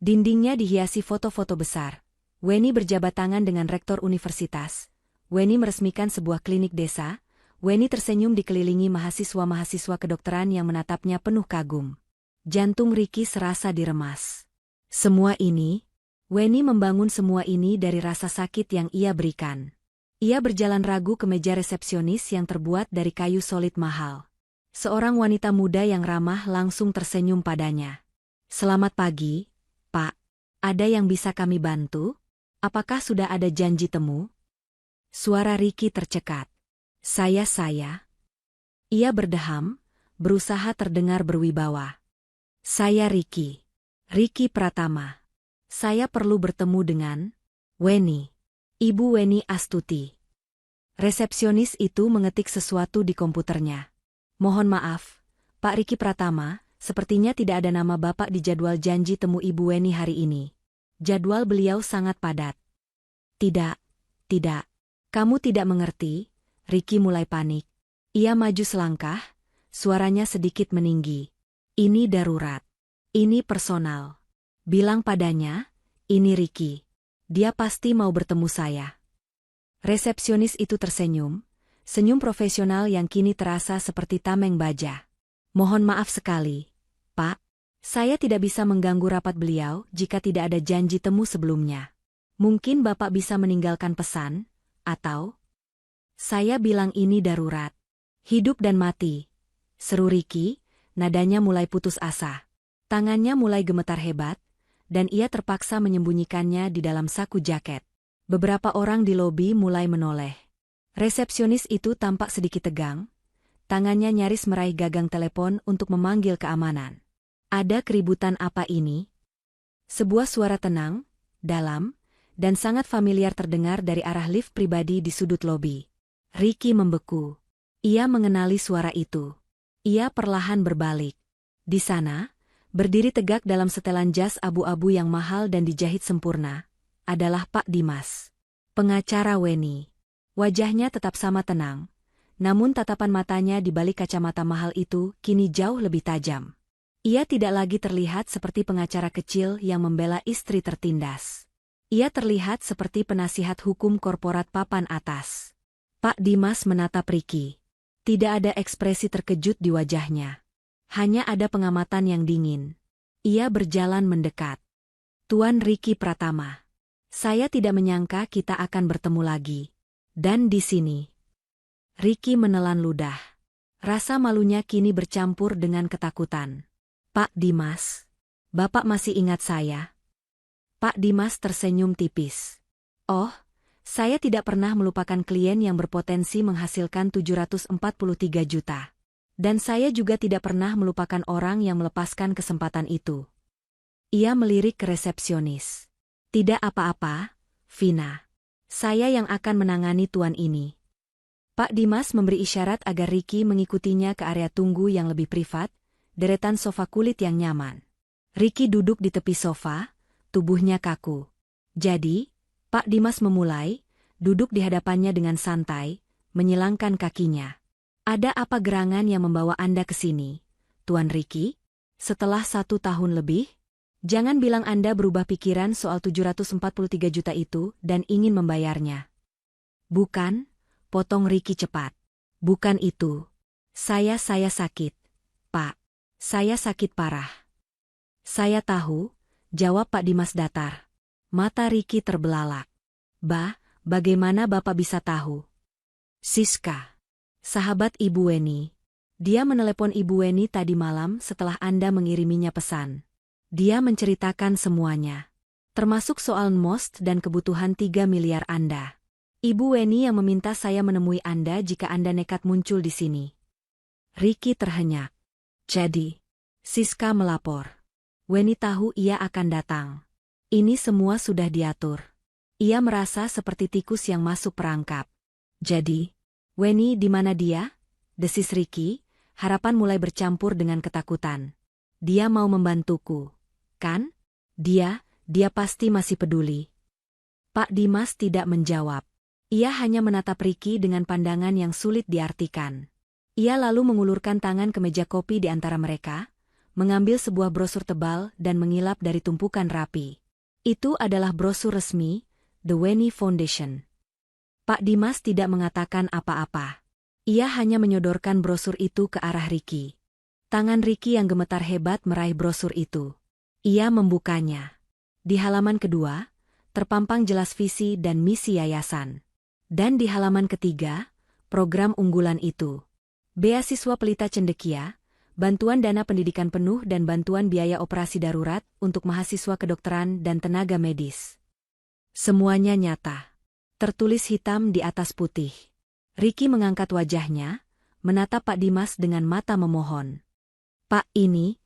Dindingnya dihiasi foto-foto besar. Weni berjabat tangan dengan rektor universitas. Weni meresmikan sebuah klinik desa. Weni tersenyum dikelilingi mahasiswa-mahasiswa kedokteran yang menatapnya penuh kagum. Jantung Ricky serasa diremas. Semua ini, Weni membangun semua ini dari rasa sakit yang ia berikan. Ia berjalan ragu ke meja resepsionis yang terbuat dari kayu solid mahal. Seorang wanita muda yang ramah langsung tersenyum padanya. "Selamat pagi, Pak. Ada yang bisa kami bantu? Apakah sudah ada janji temu?" Suara Ricky tercekat. Saya. Ia berdeham, berusaha terdengar berwibawa. "Saya Ricky Pratama. Saya perlu bertemu dengan Weni. Ibu Weni Astuti." Resepsionis itu mengetik sesuatu di komputernya. "Mohon maaf, Pak Ricky Pratama, sepertinya tidak ada nama Bapak di jadwal janji temu Ibu Weni hari ini. Jadwal beliau sangat padat." Tidak. Kamu tidak mengerti." Ricky mulai panik. Ia maju selangkah, suaranya sedikit meninggi. "Ini darurat. Ini personal. Bilang padanya, ini Ricky. Dia pasti mau bertemu saya." Resepsionis itu tersenyum, senyum profesional yang kini terasa seperti tameng baja. "Mohon maaf sekali, Pak. Saya tidak bisa mengganggu rapat beliau jika tidak ada janji temu sebelumnya. Mungkin Bapak bisa meninggalkan pesan, atau..." "Saya bilang ini darurat. Hidup dan mati," seru Ricky, nadanya mulai putus asa. Tangannya mulai gemetar hebat, dan ia terpaksa menyembunyikannya di dalam saku jaket. Beberapa orang di lobi mulai menoleh. Resepsionis itu tampak sedikit tegang, tangannya nyaris meraih gagang telepon untuk memanggil keamanan. "Ada keributan apa ini?" Sebuah suara tenang, dalam, dan sangat familiar terdengar dari arah lift pribadi di sudut lobi. Ricky membeku. Ia mengenali suara itu. Ia perlahan berbalik. Di sana, berdiri tegak dalam setelan jas abu-abu yang mahal dan dijahit sempurna, adalah Pak Dimas, pengacara Weni. Wajahnya tetap sama tenang, namun tatapan matanya di balik kacamata mahal itu kini jauh lebih tajam. Ia tidak lagi terlihat seperti pengacara kecil yang membela istri tertindas. Ia terlihat seperti penasihat hukum korporat papan atas. Pak Dimas menatap Ricky. Tidak ada ekspresi terkejut di wajahnya. Hanya ada pengamatan yang dingin. Ia berjalan mendekat. Tuan Ricky Pratama. Saya tidak menyangka kita akan bertemu lagi. Dan di sini. Ricky menelan ludah. Rasa malunya kini bercampur dengan ketakutan. Pak Dimas, Bapak masih ingat saya? Pak Dimas tersenyum tipis. Oh, saya tidak pernah melupakan klien yang berpotensi menghasilkan 743 juta. Dan saya juga tidak pernah melupakan orang yang melepaskan kesempatan itu. Ia melirik ke resepsionis. Tidak apa-apa, Vina. Saya yang akan menangani tuan ini. Pak Dimas memberi isyarat agar Ricky mengikutinya ke area tunggu yang lebih privat, deretan sofa kulit yang nyaman. Ricky duduk di tepi sofa, tubuhnya kaku. Jadi, Pak Dimas memulai, duduk di hadapannya dengan santai, menyilangkan kakinya. Ada apa gerangan yang membawa Anda ke sini, Tuan Ricky? Setelah 1 tahun lebih? Jangan bilang Anda berubah pikiran soal 743 juta itu dan ingin membayarnya. Bukan, potong Ricky cepat. Bukan itu. Saya sakit, Pak. Saya sakit parah. Saya tahu, jawab Pak Dimas datar. Mata Ricky terbelalak. Bagaimana Bapak bisa tahu? Siska, sahabat Ibu Weni. Dia menelepon Ibu Weni tadi malam setelah Anda mengiriminya pesan. Dia menceritakan semuanya. Termasuk soal most dan kebutuhan 3 miliar Anda. Ibu Weni yang meminta saya menemui Anda jika Anda nekat muncul di sini. Ricky terhenyak. Jadi, Siska melapor. Weni tahu ia akan datang. Ini semua sudah diatur. Ia merasa seperti tikus yang masuk perangkap. Jadi, Weni di mana dia? Desis Ricky, harapan mulai bercampur dengan ketakutan. Dia mau membantuku, kan? Dia pasti masih peduli. Pak Dimas tidak menjawab. Ia hanya menatap Ricky dengan pandangan yang sulit diartikan. Ia lalu mengulurkan tangan ke meja kopi di antara mereka, mengambil sebuah brosur tebal dan mengilap dari tumpukan rapi. Itu adalah brosur resmi, The Weni Foundation. Pak Dimas tidak mengatakan apa-apa. Ia hanya menyodorkan brosur itu ke arah Ricky. Tangan Ricky yang gemetar hebat meraih brosur itu. Ia membukanya. Di halaman kedua, terpampang jelas visi dan misi yayasan. Dan di halaman ketiga, program unggulan itu. Beasiswa Pelita Cendekia, bantuan dana pendidikan penuh dan bantuan biaya operasi darurat untuk mahasiswa kedokteran dan tenaga medis. Semuanya nyata. Tertulis hitam di atas putih. Ricky mengangkat wajahnya, menatap Pak Dimas dengan mata memohon. Pak, ini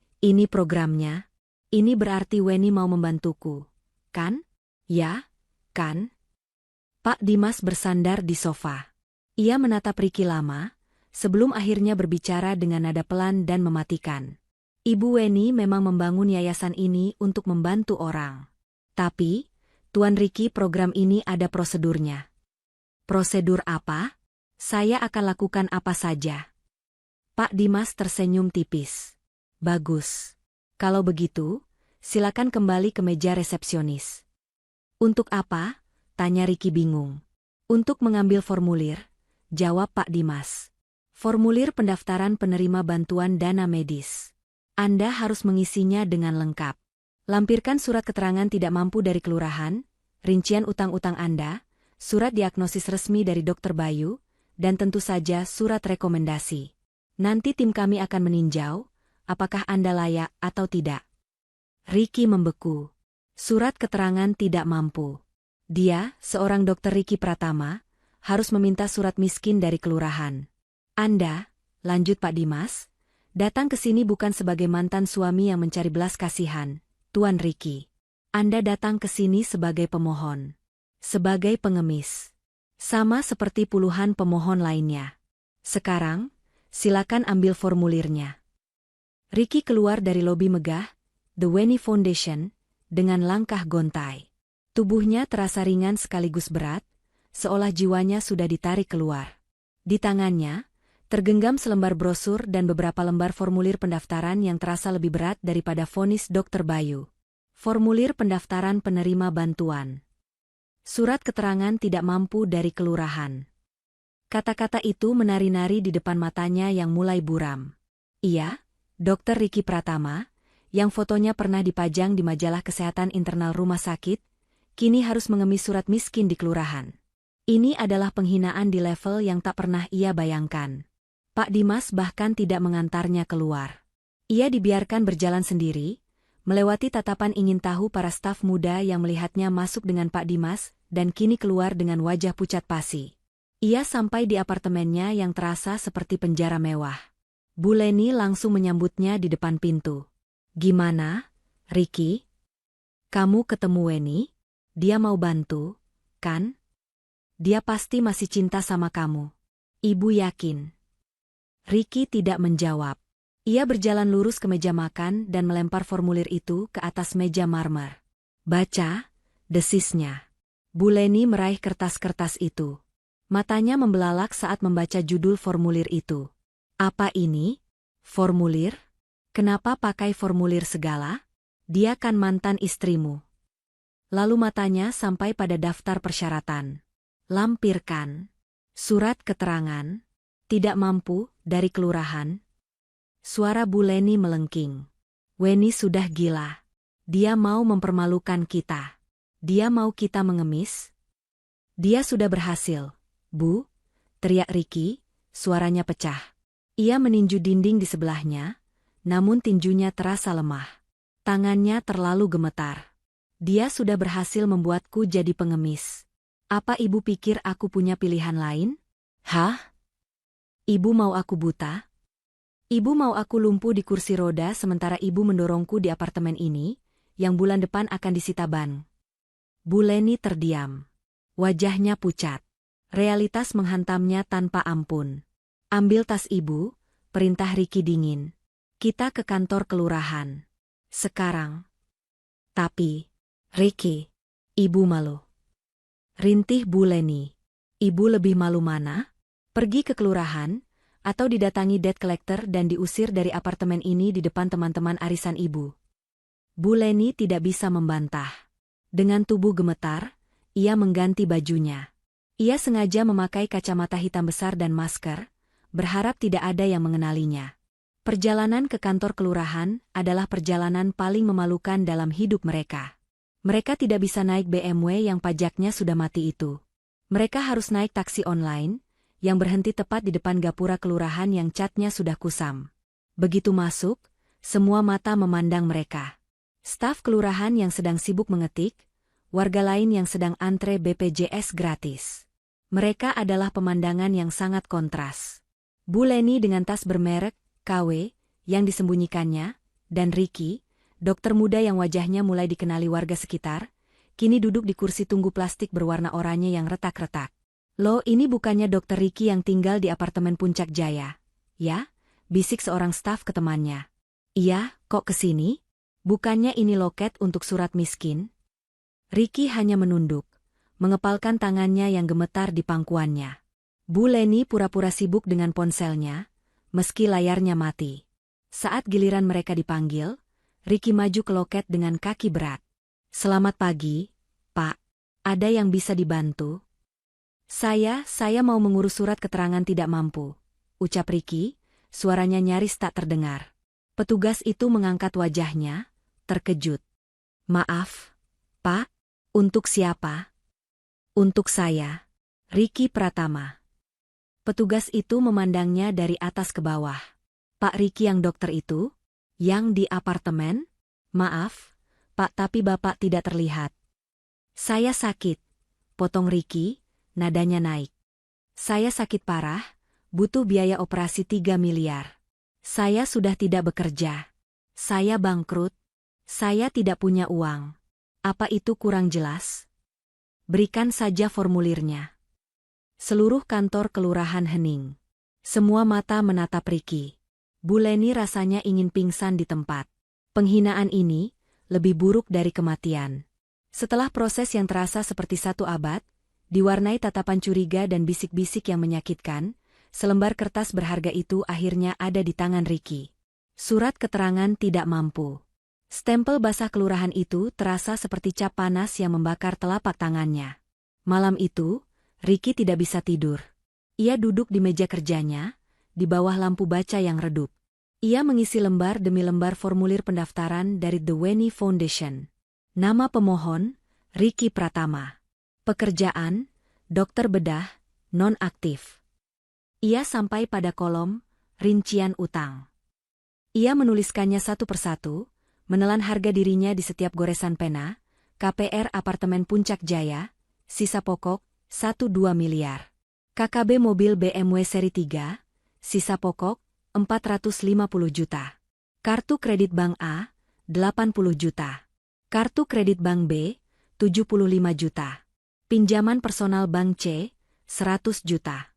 programnya. Ini berarti Weni mau membantuku, kan? Ya, kan? Pak Dimas bersandar di sofa. Ia menatap Ricky lama, sebelum akhirnya berbicara dengan nada pelan dan mematikan. Ibu Weni memang membangun yayasan ini untuk membantu orang. Tapi, Tuan Ricky, program ini ada prosedurnya. Prosedur apa? Saya akan lakukan apa saja. Pak Dimas tersenyum tipis. Bagus. Kalau begitu, silakan kembali ke meja resepsionis. Untuk apa? Tanya Ricky bingung. Untuk mengambil formulir, jawab Pak Dimas. Formulir pendaftaran penerima bantuan dana medis. Anda harus mengisinya dengan lengkap. Lampirkan surat keterangan tidak mampu dari kelurahan, rincian utang-utang Anda, surat diagnosis resmi dari Dr. Bayu, dan tentu saja surat rekomendasi. Nanti tim kami akan meninjau, apakah Anda layak atau tidak. Ricky membeku. Surat keterangan tidak mampu. Dia, seorang dokter Ricky Pratama, harus meminta surat miskin dari kelurahan. Anda, lanjut Pak Dimas, datang ke sini bukan sebagai mantan suami yang mencari belas kasihan, Tuan Ricky. Anda datang ke sini sebagai pemohon. Sebagai pengemis. Sama seperti puluhan pemohon lainnya. Sekarang, silakan ambil formulirnya. Ricky keluar dari lobi megah, The Weni Foundation, dengan langkah gontai. Tubuhnya terasa ringan sekaligus berat, seolah jiwanya sudah ditarik keluar. Di tangannya, tergenggam selembar brosur dan beberapa lembar formulir pendaftaran yang terasa lebih berat daripada vonis Dr. Bayu. Formulir pendaftaran penerima bantuan. Surat keterangan tidak mampu dari kelurahan. Kata-kata itu menari-nari di depan matanya yang mulai buram. Iya, Dr. Ricky Pratama, yang fotonya pernah dipajang di majalah kesehatan internal rumah sakit, kini harus mengemis surat miskin di kelurahan. Ini adalah penghinaan di level yang tak pernah ia bayangkan. Pak Dimas bahkan tidak mengantarnya keluar. Ia dibiarkan berjalan sendiri, melewati tatapan ingin tahu para staf muda yang melihatnya masuk dengan Pak Dimas dan kini keluar dengan wajah pucat pasi. Ia sampai di apartemennya yang terasa seperti penjara mewah. Bu Leni langsung menyambutnya di depan pintu. "Gimana, Ricky? Kamu ketemu Weni? Dia mau bantu, kan? Dia pasti masih cinta sama kamu. Ibu yakin." Ricky tidak menjawab. Ia berjalan lurus ke meja makan dan melempar formulir itu ke atas meja marmer. "Baca," desisnya. Bu Leni meraih kertas-kertas itu. Matanya membelalak saat membaca judul formulir itu. "Apa ini? Formulir? Kenapa pakai formulir segala? Dia kan mantan istrimu." Lalu matanya sampai pada daftar persyaratan. Lampirkan. Surat keterangan. Tidak mampu, dari kelurahan. Suara Bu Leni melengking. "Weni sudah gila. Dia mau mempermalukan kita. Dia mau kita mengemis. Dia sudah berhasil, Bu," teriak Ricky, suaranya pecah. Ia meninju dinding di sebelahnya, namun tinjunya terasa lemah. Tangannya terlalu gemetar. "Dia sudah berhasil membuatku jadi pengemis. Apa ibu pikir aku punya pilihan lain? Hah? Ibu mau aku buta? Ibu mau aku lumpuh di kursi roda sementara ibu mendorongku di apartemen ini, yang bulan depan akan disita ban?" Bu Leni terdiam. Wajahnya pucat. Realitas menghantamnya tanpa ampun. "Ambil tas ibu," perintah Ricky dingin. "Kita ke kantor kelurahan. Sekarang." "Tapi, Ricky, ibu malu." Rintih Bu Leni. "Ibu lebih malu mana? Pergi ke kelurahan, atau didatangi debt collector dan diusir dari apartemen ini di depan teman-teman arisan ibu?" Bu Leni tidak bisa membantah. Dengan tubuh gemetar, ia mengganti bajunya. Ia sengaja memakai kacamata hitam besar dan masker, berharap tidak ada yang mengenalinya. Perjalanan ke kantor kelurahan adalah perjalanan paling memalukan dalam hidup mereka. Mereka tidak bisa naik BMW yang pajaknya sudah mati itu. Mereka harus naik taksi online, yang berhenti tepat di depan gapura kelurahan yang catnya sudah kusam. Begitu masuk, semua mata memandang mereka. Staf kelurahan yang sedang sibuk mengetik, warga lain yang sedang antre BPJS gratis. Mereka adalah pemandangan yang sangat kontras. Bu Leni dengan tas bermerek KW yang disembunyikannya, dan Ricky, dokter muda yang wajahnya mulai dikenali warga sekitar, kini duduk di kursi tunggu plastik berwarna oranye yang retak-retak. "Loh, ini bukannya dokter Ricky yang tinggal di apartemen Puncak Jaya, ya?" bisik seorang staf ke temannya. "Iya, kok kesini? Bukannya ini loket untuk surat miskin?" Ricky hanya menunduk, mengepalkan tangannya yang gemetar di pangkuannya. Bu Leni pura-pura sibuk dengan ponselnya, meski layarnya mati. Saat giliran mereka dipanggil, Ricky maju ke loket dengan kaki berat. "Selamat pagi, Pak. Ada yang bisa dibantu?" Saya mau mengurus surat keterangan tidak mampu," ucap Ricky, suaranya nyaris tak terdengar. Petugas itu mengangkat wajahnya, terkejut. "Maaf, Pak, untuk siapa?" "Untuk saya, Ricky Pratama." Petugas itu memandangnya dari atas ke bawah. "Pak Ricky yang dokter itu? Yang di apartemen? Maaf, Pak, tapi Bapak tidak terlihat." "Saya sakit," potong Ricky, nadanya naik. "Saya sakit parah, butuh biaya operasi 3 miliar. Saya sudah tidak bekerja. Saya bangkrut. Saya tidak punya uang. Apa itu kurang jelas? Berikan saja formulirnya." Seluruh kantor kelurahan hening. Semua mata menatap Ricky. Bu Leni rasanya ingin pingsan di tempat. Penghinaan ini lebih buruk dari kematian. Setelah proses yang terasa seperti 1 abad, diwarnai tatapan curiga dan bisik-bisik yang menyakitkan, selembar kertas berharga itu akhirnya ada di tangan Ricky. Surat keterangan tidak mampu. Stempel basah kelurahan itu terasa seperti cap panas yang membakar telapak tangannya. Malam itu, Ricky tidak bisa tidur. Ia duduk di meja kerjanya, di bawah lampu baca yang redup. Ia mengisi lembar demi lembar formulir pendaftaran dari The Weni Foundation. Nama pemohon, Ricky Pratama. Pekerjaan, dokter bedah, non-aktif. Ia sampai pada kolom, rincian utang. Ia menuliskannya satu persatu, menelan harga dirinya di setiap goresan pena, KPR apartemen Puncak Jaya, sisa pokok, 1,2 miliar. KKB mobil BMW seri 3, sisa pokok, 450 juta. Kartu kredit Bank A, 80 juta. Kartu kredit Bank B, 75 juta. Pinjaman personal Bank C, 100 juta.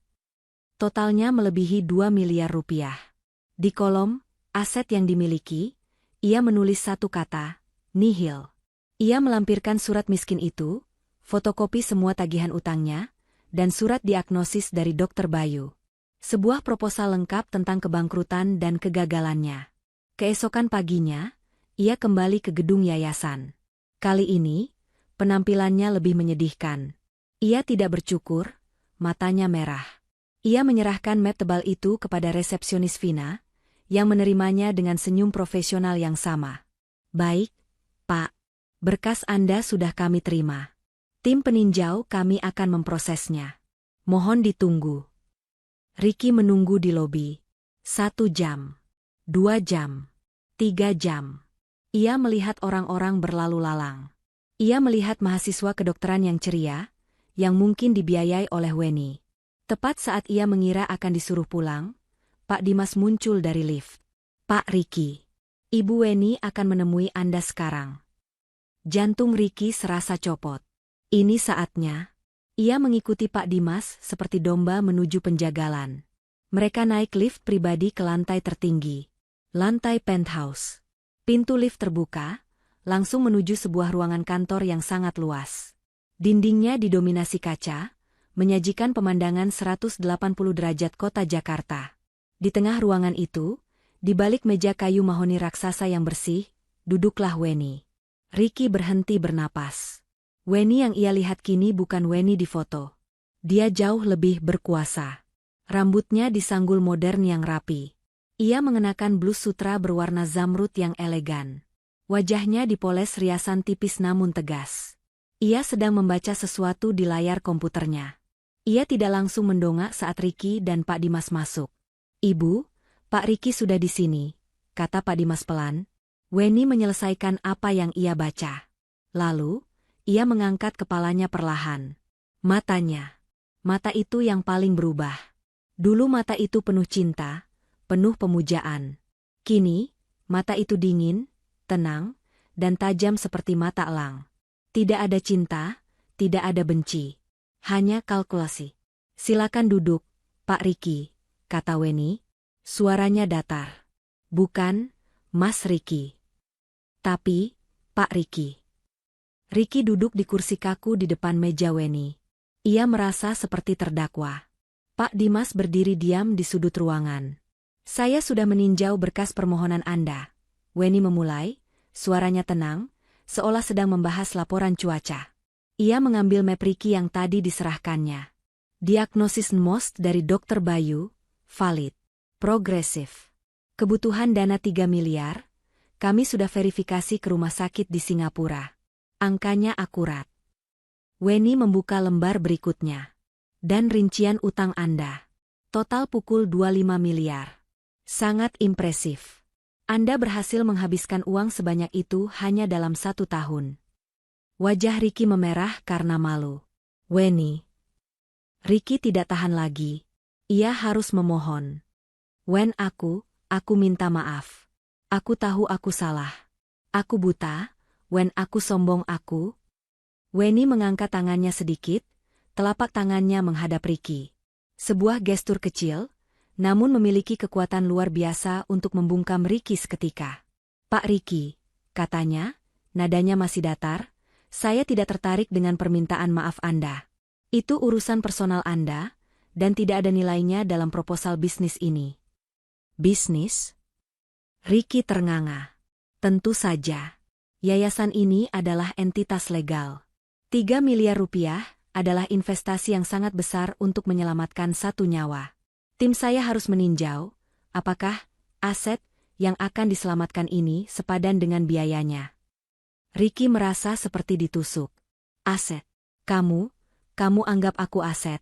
Totalnya melebihi 2 miliar rupiah. Di kolom, aset yang dimiliki, ia menulis satu kata, nihil. Ia melampirkan surat miskin itu, fotokopi semua tagihan utangnya, dan surat diagnosis dari Dr. Bayu. Sebuah proposal lengkap tentang kebangkrutan dan kegagalannya. Keesokan paginya, ia kembali ke gedung yayasan. Kali ini, penampilannya lebih menyedihkan. Ia tidak bercukur, matanya merah. Ia menyerahkan map tebal itu kepada resepsionis Vina, yang menerimanya dengan senyum profesional yang sama. Baik, Pak. Berkas Anda sudah kami terima. Tim peninjau kami akan memprosesnya. Mohon ditunggu. Ricky menunggu di lobi. 1 jam. 2 jam. 3 jam. Ia melihat orang-orang berlalu lalang. Ia melihat mahasiswa kedokteran yang ceria, yang mungkin dibiayai oleh Weni. Tepat saat ia mengira akan disuruh pulang, Pak Dimas muncul dari lift. Pak Ricky, Ibu Weni akan menemui Anda sekarang. Jantung Ricky serasa copot. Ini saatnya. Ia mengikuti Pak Dimas seperti domba menuju penjagalan. Mereka naik lift pribadi ke lantai tertinggi. Lantai penthouse. Pintu lift terbuka, langsung menuju sebuah ruangan kantor yang sangat luas. Dindingnya didominasi kaca, menyajikan pemandangan 180 derajat kota Jakarta. Di tengah ruangan itu, di balik meja kayu mahoni raksasa yang bersih, duduklah Weni. Ricky berhenti bernapas. Weni yang ia lihat kini bukan Weni di foto. Dia jauh lebih berkuasa. Rambutnya disanggul modern yang rapi. Ia mengenakan blus sutra berwarna zamrud yang elegan. Wajahnya dipoles riasan tipis namun tegas. Ia sedang membaca sesuatu di layar komputernya. Ia tidak langsung mendongak saat Ricky dan Pak Dimas masuk. Ibu, Pak Ricky sudah di sini, kata Pak Dimas pelan. Weni menyelesaikan apa yang ia baca. Lalu, ia mengangkat kepalanya perlahan. Mata itu yang paling berubah. Dulu mata itu penuh cinta, penuh pemujaan. Kini, mata itu dingin, tenang, dan tajam seperti mata elang. Tidak ada cinta, tidak ada benci. Hanya kalkulasi. Silakan duduk, Pak Ricky, kata Weni. Suaranya datar. Bukan, Mas Ricky. Tapi, Pak Ricky. Ricky duduk di kursi kaku di depan meja Weni. Ia merasa seperti terdakwa. Pak Dimas berdiri diam di sudut ruangan. Saya sudah meninjau berkas permohonan Anda. Weni memulai, suaranya tenang, seolah sedang membahas laporan cuaca. Ia mengambil map Ricky yang tadi diserahkannya. Diagnosis NMOS dari Dr. Bayu, valid. Progresif. Kebutuhan dana 3 miliar, kami sudah verifikasi ke rumah sakit di Singapura. Angkanya akurat. Weni membuka lembar berikutnya. Dan rincian utang Anda. Total pukul 25 miliar. Sangat impresif. Anda berhasil menghabiskan uang sebanyak itu hanya dalam 1 tahun. Wajah Ricky memerah karena malu. Weni. Ricky tidak tahan lagi. Ia harus memohon. Wen aku minta maaf. Aku tahu aku salah. Aku buta, Wen aku sombong aku. Weni mengangkat tangannya sedikit, telapak tangannya menghadap Ricky. Sebuah gestur kecil, namun memiliki kekuatan luar biasa untuk membungkam Ricky seketika. "Pak Ricky," katanya, nadanya masih datar, "saya tidak tertarik dengan permintaan maaf Anda. Itu urusan personal Anda, dan tidak ada nilainya dalam proposal bisnis ini." "Bisnis?" Ricky ternganga. "Tentu saja. Yayasan ini adalah entitas legal. 3 miliar rupiah adalah investasi yang sangat besar untuk menyelamatkan satu nyawa. Tim saya harus meninjau, apakah aset yang akan diselamatkan ini sepadan dengan biayanya." Ricky merasa seperti ditusuk. "Aset? Kamu anggap aku aset?"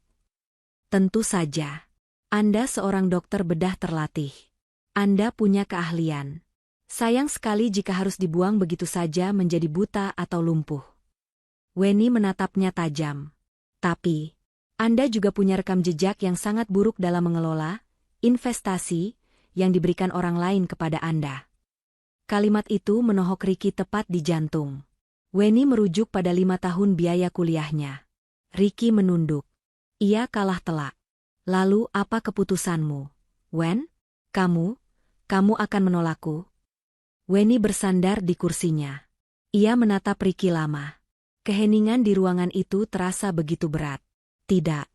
"Tentu saja. Anda seorang dokter bedah terlatih. Anda punya keahlian. Sayang sekali jika harus dibuang begitu saja menjadi buta atau lumpuh." Weni menatapnya tajam. "Tapi, Anda juga punya rekam jejak yang sangat buruk dalam mengelola investasi yang diberikan orang lain kepada Anda." Kalimat itu menohok Ricky tepat di jantung. Weni merujuk pada 5 tahun biaya kuliahnya. Ricky menunduk. Ia kalah telak. "Lalu apa keputusanmu, Wen? Kamu akan menolakku?" Weni bersandar di kursinya. Ia menatap Ricky lama. Keheningan di ruangan itu terasa begitu berat. "Tidak.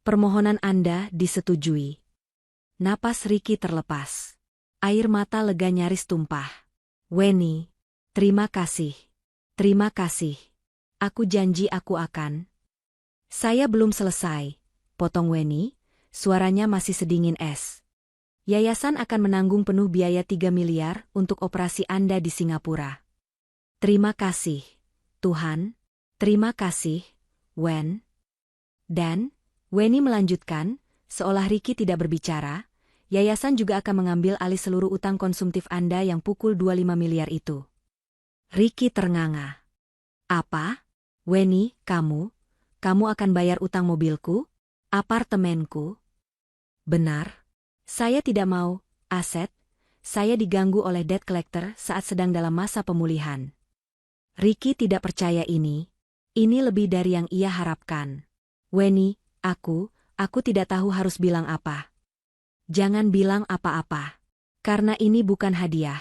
Permohonan Anda disetujui." Napas Ricky terlepas. Air mata lega nyaris tumpah. "Weni, terima kasih. Terima kasih. Aku janji aku akan." "Saya belum selesai," potong Weni, suaranya masih sedingin es. "Yayasan akan menanggung penuh biaya 3 miliar untuk operasi Anda di Singapura." "Terima kasih, Tuhan. Terima kasih, Wen." Dan, Weni melanjutkan, seolah Ricky tidak berbicara, yayasan juga akan mengambil alih seluruh utang konsumtif Anda yang pukul 25 miliar itu. Ricky ternganga. "Apa? Weni, kamu akan bayar utang mobilku? Apartemenku?" "Benar. Saya tidak mau aset. Saya diganggu oleh debt collector saat sedang dalam masa pemulihan." Ricky tidak percaya ini. Ini lebih dari yang ia harapkan. "Weni, aku tidak tahu harus bilang apa." "Jangan bilang apa-apa. Karena ini bukan hadiah,"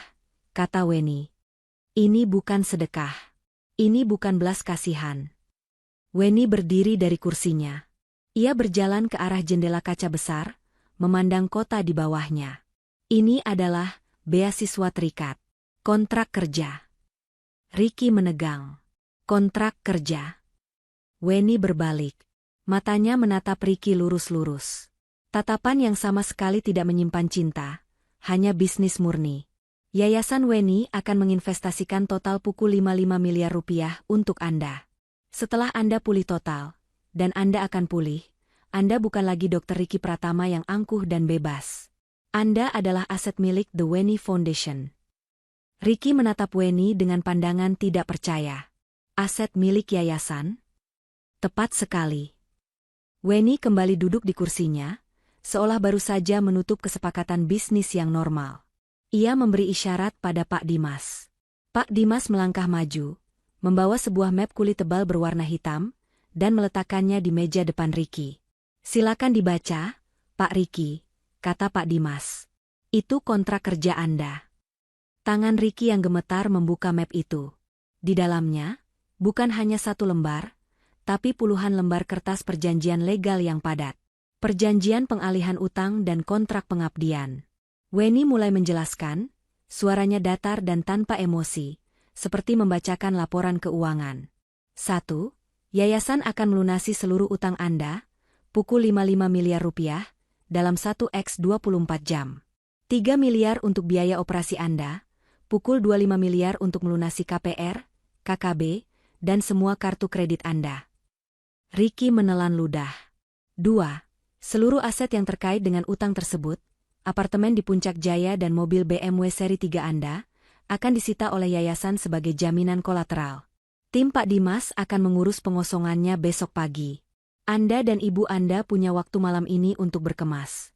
kata Weni. "Ini bukan sedekah. Ini bukan belas kasihan." Weni berdiri dari kursinya. Ia berjalan ke arah jendela kaca besar, memandang kota di bawahnya. "Ini adalah beasiswa terikat. Kontrak kerja." Ricky menegang. "Kontrak kerja?" Weni berbalik. Matanya menatap Ricky lurus-lurus. Tatapan yang sama sekali tidak menyimpan cinta, hanya bisnis murni. "Yayasan Weni akan menginvestasikan total pukul 55 miliar rupiah untuk Anda. Setelah Anda pulih total, dan Anda akan pulih, Anda bukan lagi Dr. Ricky Pratama yang angkuh dan bebas. Anda adalah aset milik The Weni Foundation." Ricky menatap Weni dengan pandangan tidak percaya. "Aset milik yayasan?" "Tepat sekali." Weni kembali duduk di kursinya, seolah baru saja menutup kesepakatan bisnis yang normal. Ia memberi isyarat pada Pak Dimas. Pak Dimas melangkah maju, membawa sebuah map kulit tebal berwarna hitam, dan meletakkannya di meja depan Ricky. "Silakan dibaca, Pak Ricky," kata Pak Dimas. "Itu kontrak kerja Anda." Tangan Ricky yang gemetar membuka map itu. Di dalamnya, bukan hanya satu lembar, tapi puluhan lembar kertas perjanjian legal yang padat. Perjanjian pengalihan utang dan kontrak pengabdian. Weni mulai menjelaskan, suaranya datar dan tanpa emosi, seperti membacakan laporan keuangan. 1. Yayasan akan melunasi seluruh utang Anda, pukul 55 miliar rupiah, dalam 1x24 jam. 3 miliar untuk biaya operasi Anda, pukul 25 miliar untuk melunasi KPR, KKB, dan semua kartu kredit Anda. Ricky menelan ludah. 2. Seluruh aset yang terkait dengan utang tersebut, apartemen di Puncak Jaya dan mobil BMW seri 3 Anda, akan disita oleh yayasan sebagai jaminan kolateral. Tim Pak Dimas akan mengurus pengosongannya besok pagi. Anda dan ibu Anda punya waktu malam ini untuk berkemas.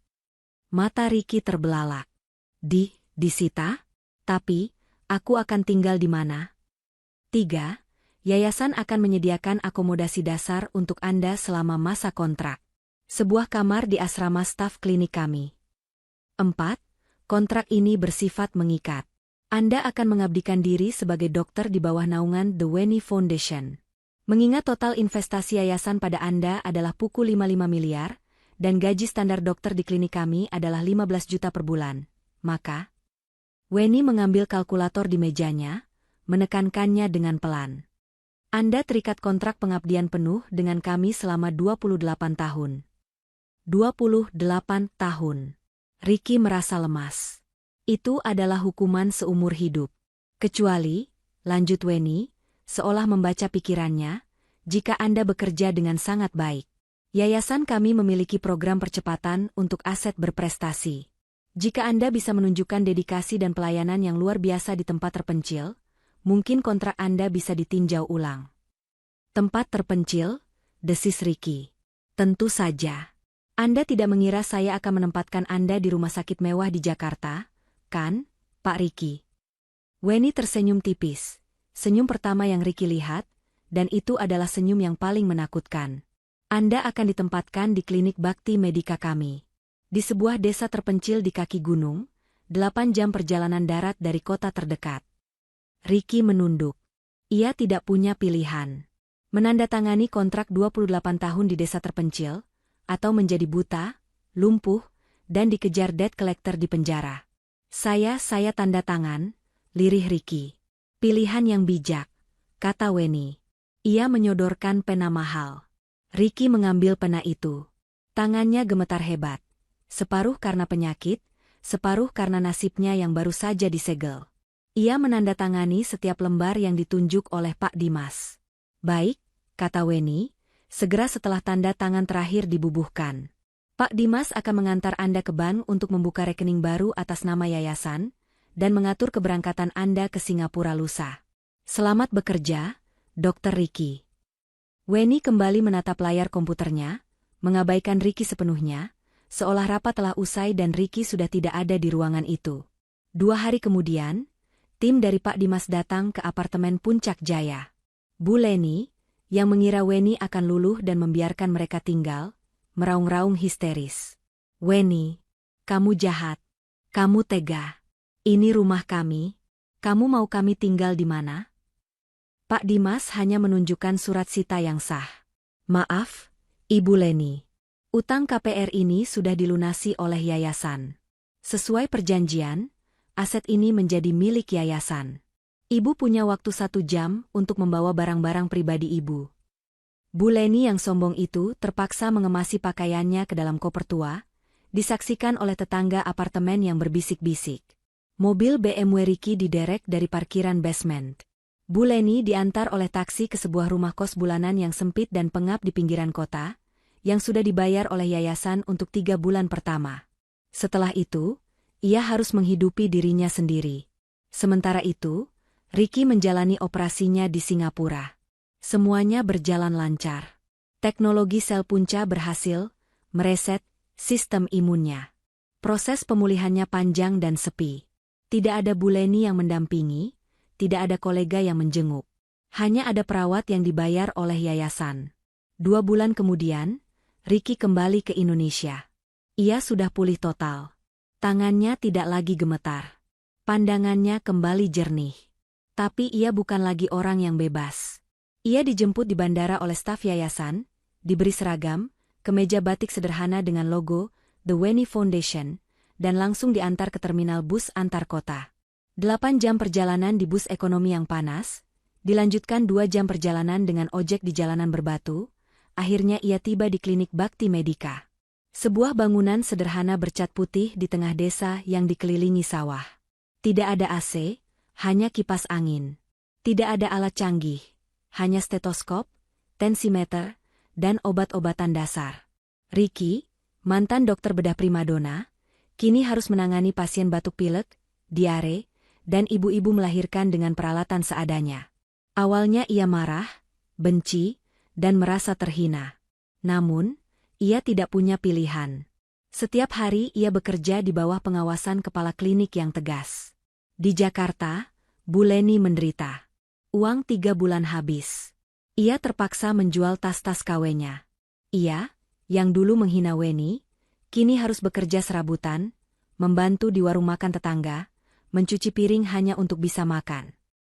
Mata Ricky terbelalak. Disita? Tapi, aku akan tinggal di mana? 3. Yayasan akan menyediakan akomodasi dasar untuk Anda selama masa kontrak. Sebuah kamar di asrama staf klinik kami. 4. Kontrak ini bersifat mengikat. Anda akan mengabdikan diri sebagai dokter di bawah naungan The Weni Foundation. Mengingat total investasi yayasan pada Anda adalah pukul 55 miliar, dan gaji standar dokter di klinik kami adalah 15 juta per bulan, maka Weni mengambil kalkulator di mejanya, menekankannya dengan pelan. Anda terikat kontrak pengabdian penuh dengan kami selama 28 tahun. 28 tahun. Ricky merasa lemas. Itu adalah hukuman seumur hidup. Kecuali, lanjut Weni, seolah membaca pikirannya, jika Anda bekerja dengan sangat baik. Yayasan kami memiliki program percepatan untuk aset berprestasi. Jika Anda bisa menunjukkan dedikasi dan pelayanan yang luar biasa di tempat terpencil, mungkin kontrak Anda bisa ditinjau ulang. Tempat terpencil, desis Ricky. Tentu saja. Anda tidak mengira saya akan menempatkan Anda di rumah sakit mewah di Jakarta, kan, Pak Ricky? Weni tersenyum tipis. Senyum pertama yang Ricky lihat, dan itu adalah senyum yang paling menakutkan. Anda akan ditempatkan di klinik bakti medika kami. Di sebuah desa terpencil di kaki gunung, 8 jam perjalanan darat dari kota terdekat. Ricky menunduk. Ia tidak punya pilihan. Menandatangani kontrak 28 tahun di desa terpencil, atau menjadi buta, lumpuh, dan dikejar debt collector di penjara. Saya tanda tangan, lirih Ricky. Pilihan yang bijak, kata Weni. Ia menyodorkan pena mahal. Ricky mengambil pena itu. Tangannya gemetar hebat. Separuh karena penyakit, separuh karena nasibnya yang baru saja disegel. Ia menandatangani setiap lembar yang ditunjuk oleh Pak Dimas. Baik, kata Weni, segera setelah tanda tangan terakhir dibubuhkan. Pak Dimas akan mengantar Anda ke bank untuk membuka rekening baru atas nama yayasan, dan mengatur keberangkatan Anda ke Singapura lusa. Selamat bekerja, Dr. Ricky. Weni kembali menatap layar komputernya, mengabaikan Ricky sepenuhnya, seolah rapat telah usai dan Ricky sudah tidak ada di ruangan itu. 2 hari kemudian, tim dari Pak Dimas datang ke apartemen Puncak Jaya. Bu Leni, yang mengira Weni akan luluh dan membiarkan mereka tinggal, meraung-raung histeris. Weni, kamu jahat. Kamu tega. Ini rumah kami. Kamu mau kami tinggal di mana? Pak Dimas hanya menunjukkan surat sita yang sah. Maaf, Ibu Leni. Utang KPR ini sudah dilunasi oleh yayasan. Sesuai perjanjian, aset ini menjadi milik yayasan. Ibu punya waktu 1 jam untuk membawa barang-barang pribadi Ibu. Bu Leni yang sombong itu terpaksa mengemasi pakaiannya ke dalam koper tua, disaksikan oleh tetangga apartemen yang berbisik-bisik. Mobil BMW Ricky diderek dari parkiran basement. Bu Leni diantar oleh taksi ke sebuah rumah kos bulanan yang sempit dan pengap di pinggiran kota, yang sudah dibayar oleh yayasan untuk 3 bulan pertama. Setelah itu, ia harus menghidupi dirinya sendiri. Sementara itu, Ricky menjalani operasinya di Singapura. Semuanya berjalan lancar. Teknologi sel punca berhasil mereset sistem imunnya. Proses pemulihannya panjang dan sepi. Tidak ada Bu Leni yang mendampingi, tidak ada kolega yang menjenguk. Hanya ada perawat yang dibayar oleh yayasan. 2 bulan kemudian, Ricky kembali ke Indonesia. Ia sudah pulih total. Tangannya tidak lagi gemetar. Pandangannya kembali jernih. Tapi ia bukan lagi orang yang bebas. Ia dijemput di bandara oleh staf yayasan, diberi seragam, kemeja batik sederhana dengan logo The Weni Foundation, dan langsung diantar ke terminal bus antar kota. 8 jam perjalanan di bus ekonomi yang panas, dilanjutkan 2 jam perjalanan dengan ojek di jalanan berbatu, akhirnya ia tiba di klinik Bakti Medika. Sebuah bangunan sederhana bercat putih di tengah desa yang dikelilingi sawah. Tidak ada AC, hanya kipas angin. Tidak ada alat canggih. Hanya stetoskop, tensimeter, dan obat-obatan dasar. Ricky, mantan dokter bedah primadona, kini harus menangani pasien batuk pilek, diare, dan ibu-ibu melahirkan dengan peralatan seadanya. Awalnya ia marah, benci, dan merasa terhina. Namun, ia tidak punya pilihan. Setiap hari ia bekerja di bawah pengawasan kepala klinik yang tegas. Di Jakarta, Bu Leni menderita. Uang 3 bulan habis. Ia terpaksa menjual tas-tas KW-nya. Ia, yang dulu menghina Weni, kini harus bekerja serabutan, membantu di warung makan tetangga, mencuci piring hanya untuk bisa makan.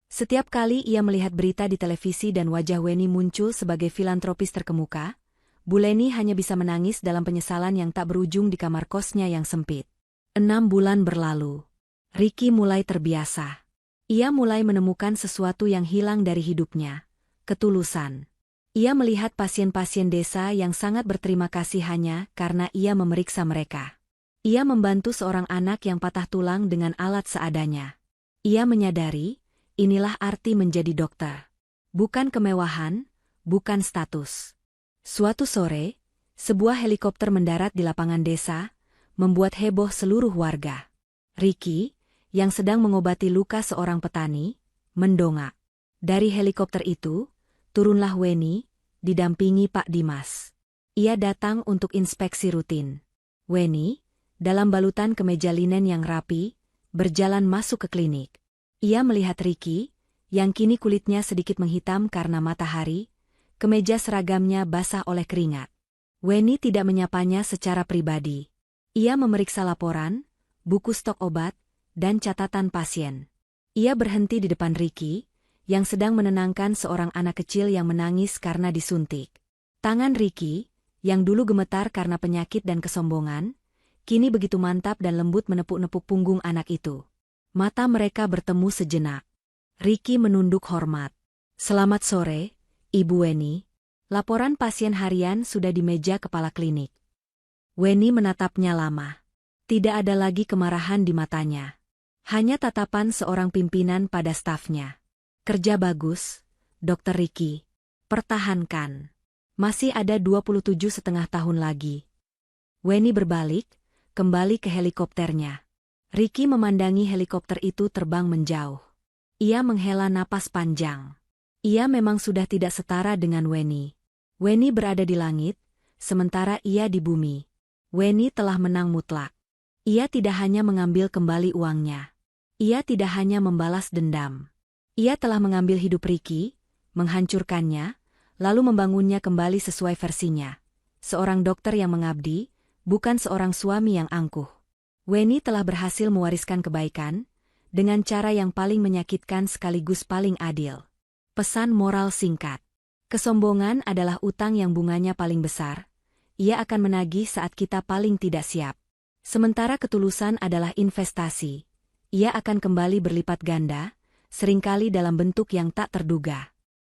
Setiap kali ia melihat berita di televisi dan wajah Weni muncul sebagai filantropis terkemuka, Bu Leni hanya bisa menangis dalam penyesalan yang tak berujung di kamar kosnya yang sempit. 6 bulan berlalu. Ricky mulai terbiasa. Ia mulai menemukan sesuatu yang hilang dari hidupnya, ketulusan. Ia melihat pasien-pasien desa yang sangat berterima kasih hanya karena ia memeriksa mereka. Ia membantu seorang anak yang patah tulang dengan alat seadanya. Ia menyadari, inilah arti menjadi dokter. Bukan kemewahan, bukan status. Suatu sore, sebuah helikopter mendarat di lapangan desa, membuat heboh seluruh warga. Ricky, yang sedang mengobati luka seorang petani, mendongak. Dari helikopter itu, turunlah Weni, didampingi Pak Dimas. Ia datang untuk inspeksi rutin. Weni, dalam balutan kemeja linen yang rapi, berjalan masuk ke klinik. Ia melihat Ricky, yang kini kulitnya sedikit menghitam karena matahari, kemeja seragamnya basah oleh keringat. Weni tidak menyapanya secara pribadi. Ia memeriksa laporan, buku stok obat, dan catatan pasien. Ia berhenti di depan Ricky, yang sedang menenangkan seorang anak kecil yang menangis karena disuntik. Tangan Ricky, yang dulu gemetar karena penyakit dan kesombongan, kini begitu mantap dan lembut menepuk-nepuk punggung anak itu. Mata mereka bertemu sejenak. Ricky menunduk hormat. "Selamat sore, Ibu Weni." Laporan pasien harian sudah di meja kepala klinik. Weni menatapnya lama. Tidak ada lagi kemarahan di matanya. Hanya tatapan seorang pimpinan pada stafnya. "Kerja bagus, Dr. Ricky. Pertahankan. Masih ada 27,5 tahun lagi." Weni berbalik, kembali ke helikopternya. Ricky memandangi helikopter itu terbang menjauh. Ia menghela napas panjang. Ia memang sudah tidak setara dengan Weni. Weni berada di langit, sementara ia di bumi. Weni telah menang mutlak. Ia tidak hanya mengambil kembali uangnya. Ia tidak hanya membalas dendam. Ia telah mengambil hidup Ricky, menghancurkannya, lalu membangunnya kembali sesuai versinya. Seorang dokter yang mengabdi, bukan seorang suami yang angkuh. Weni telah berhasil mewariskan kebaikan, dengan cara yang paling menyakitkan sekaligus paling adil. Pesan moral singkat. Kesombongan adalah utang yang bunganya paling besar. Ia akan menagih saat kita paling tidak siap. Sementara ketulusan adalah investasi. Ia akan kembali berlipat ganda, seringkali dalam bentuk yang tak terduga.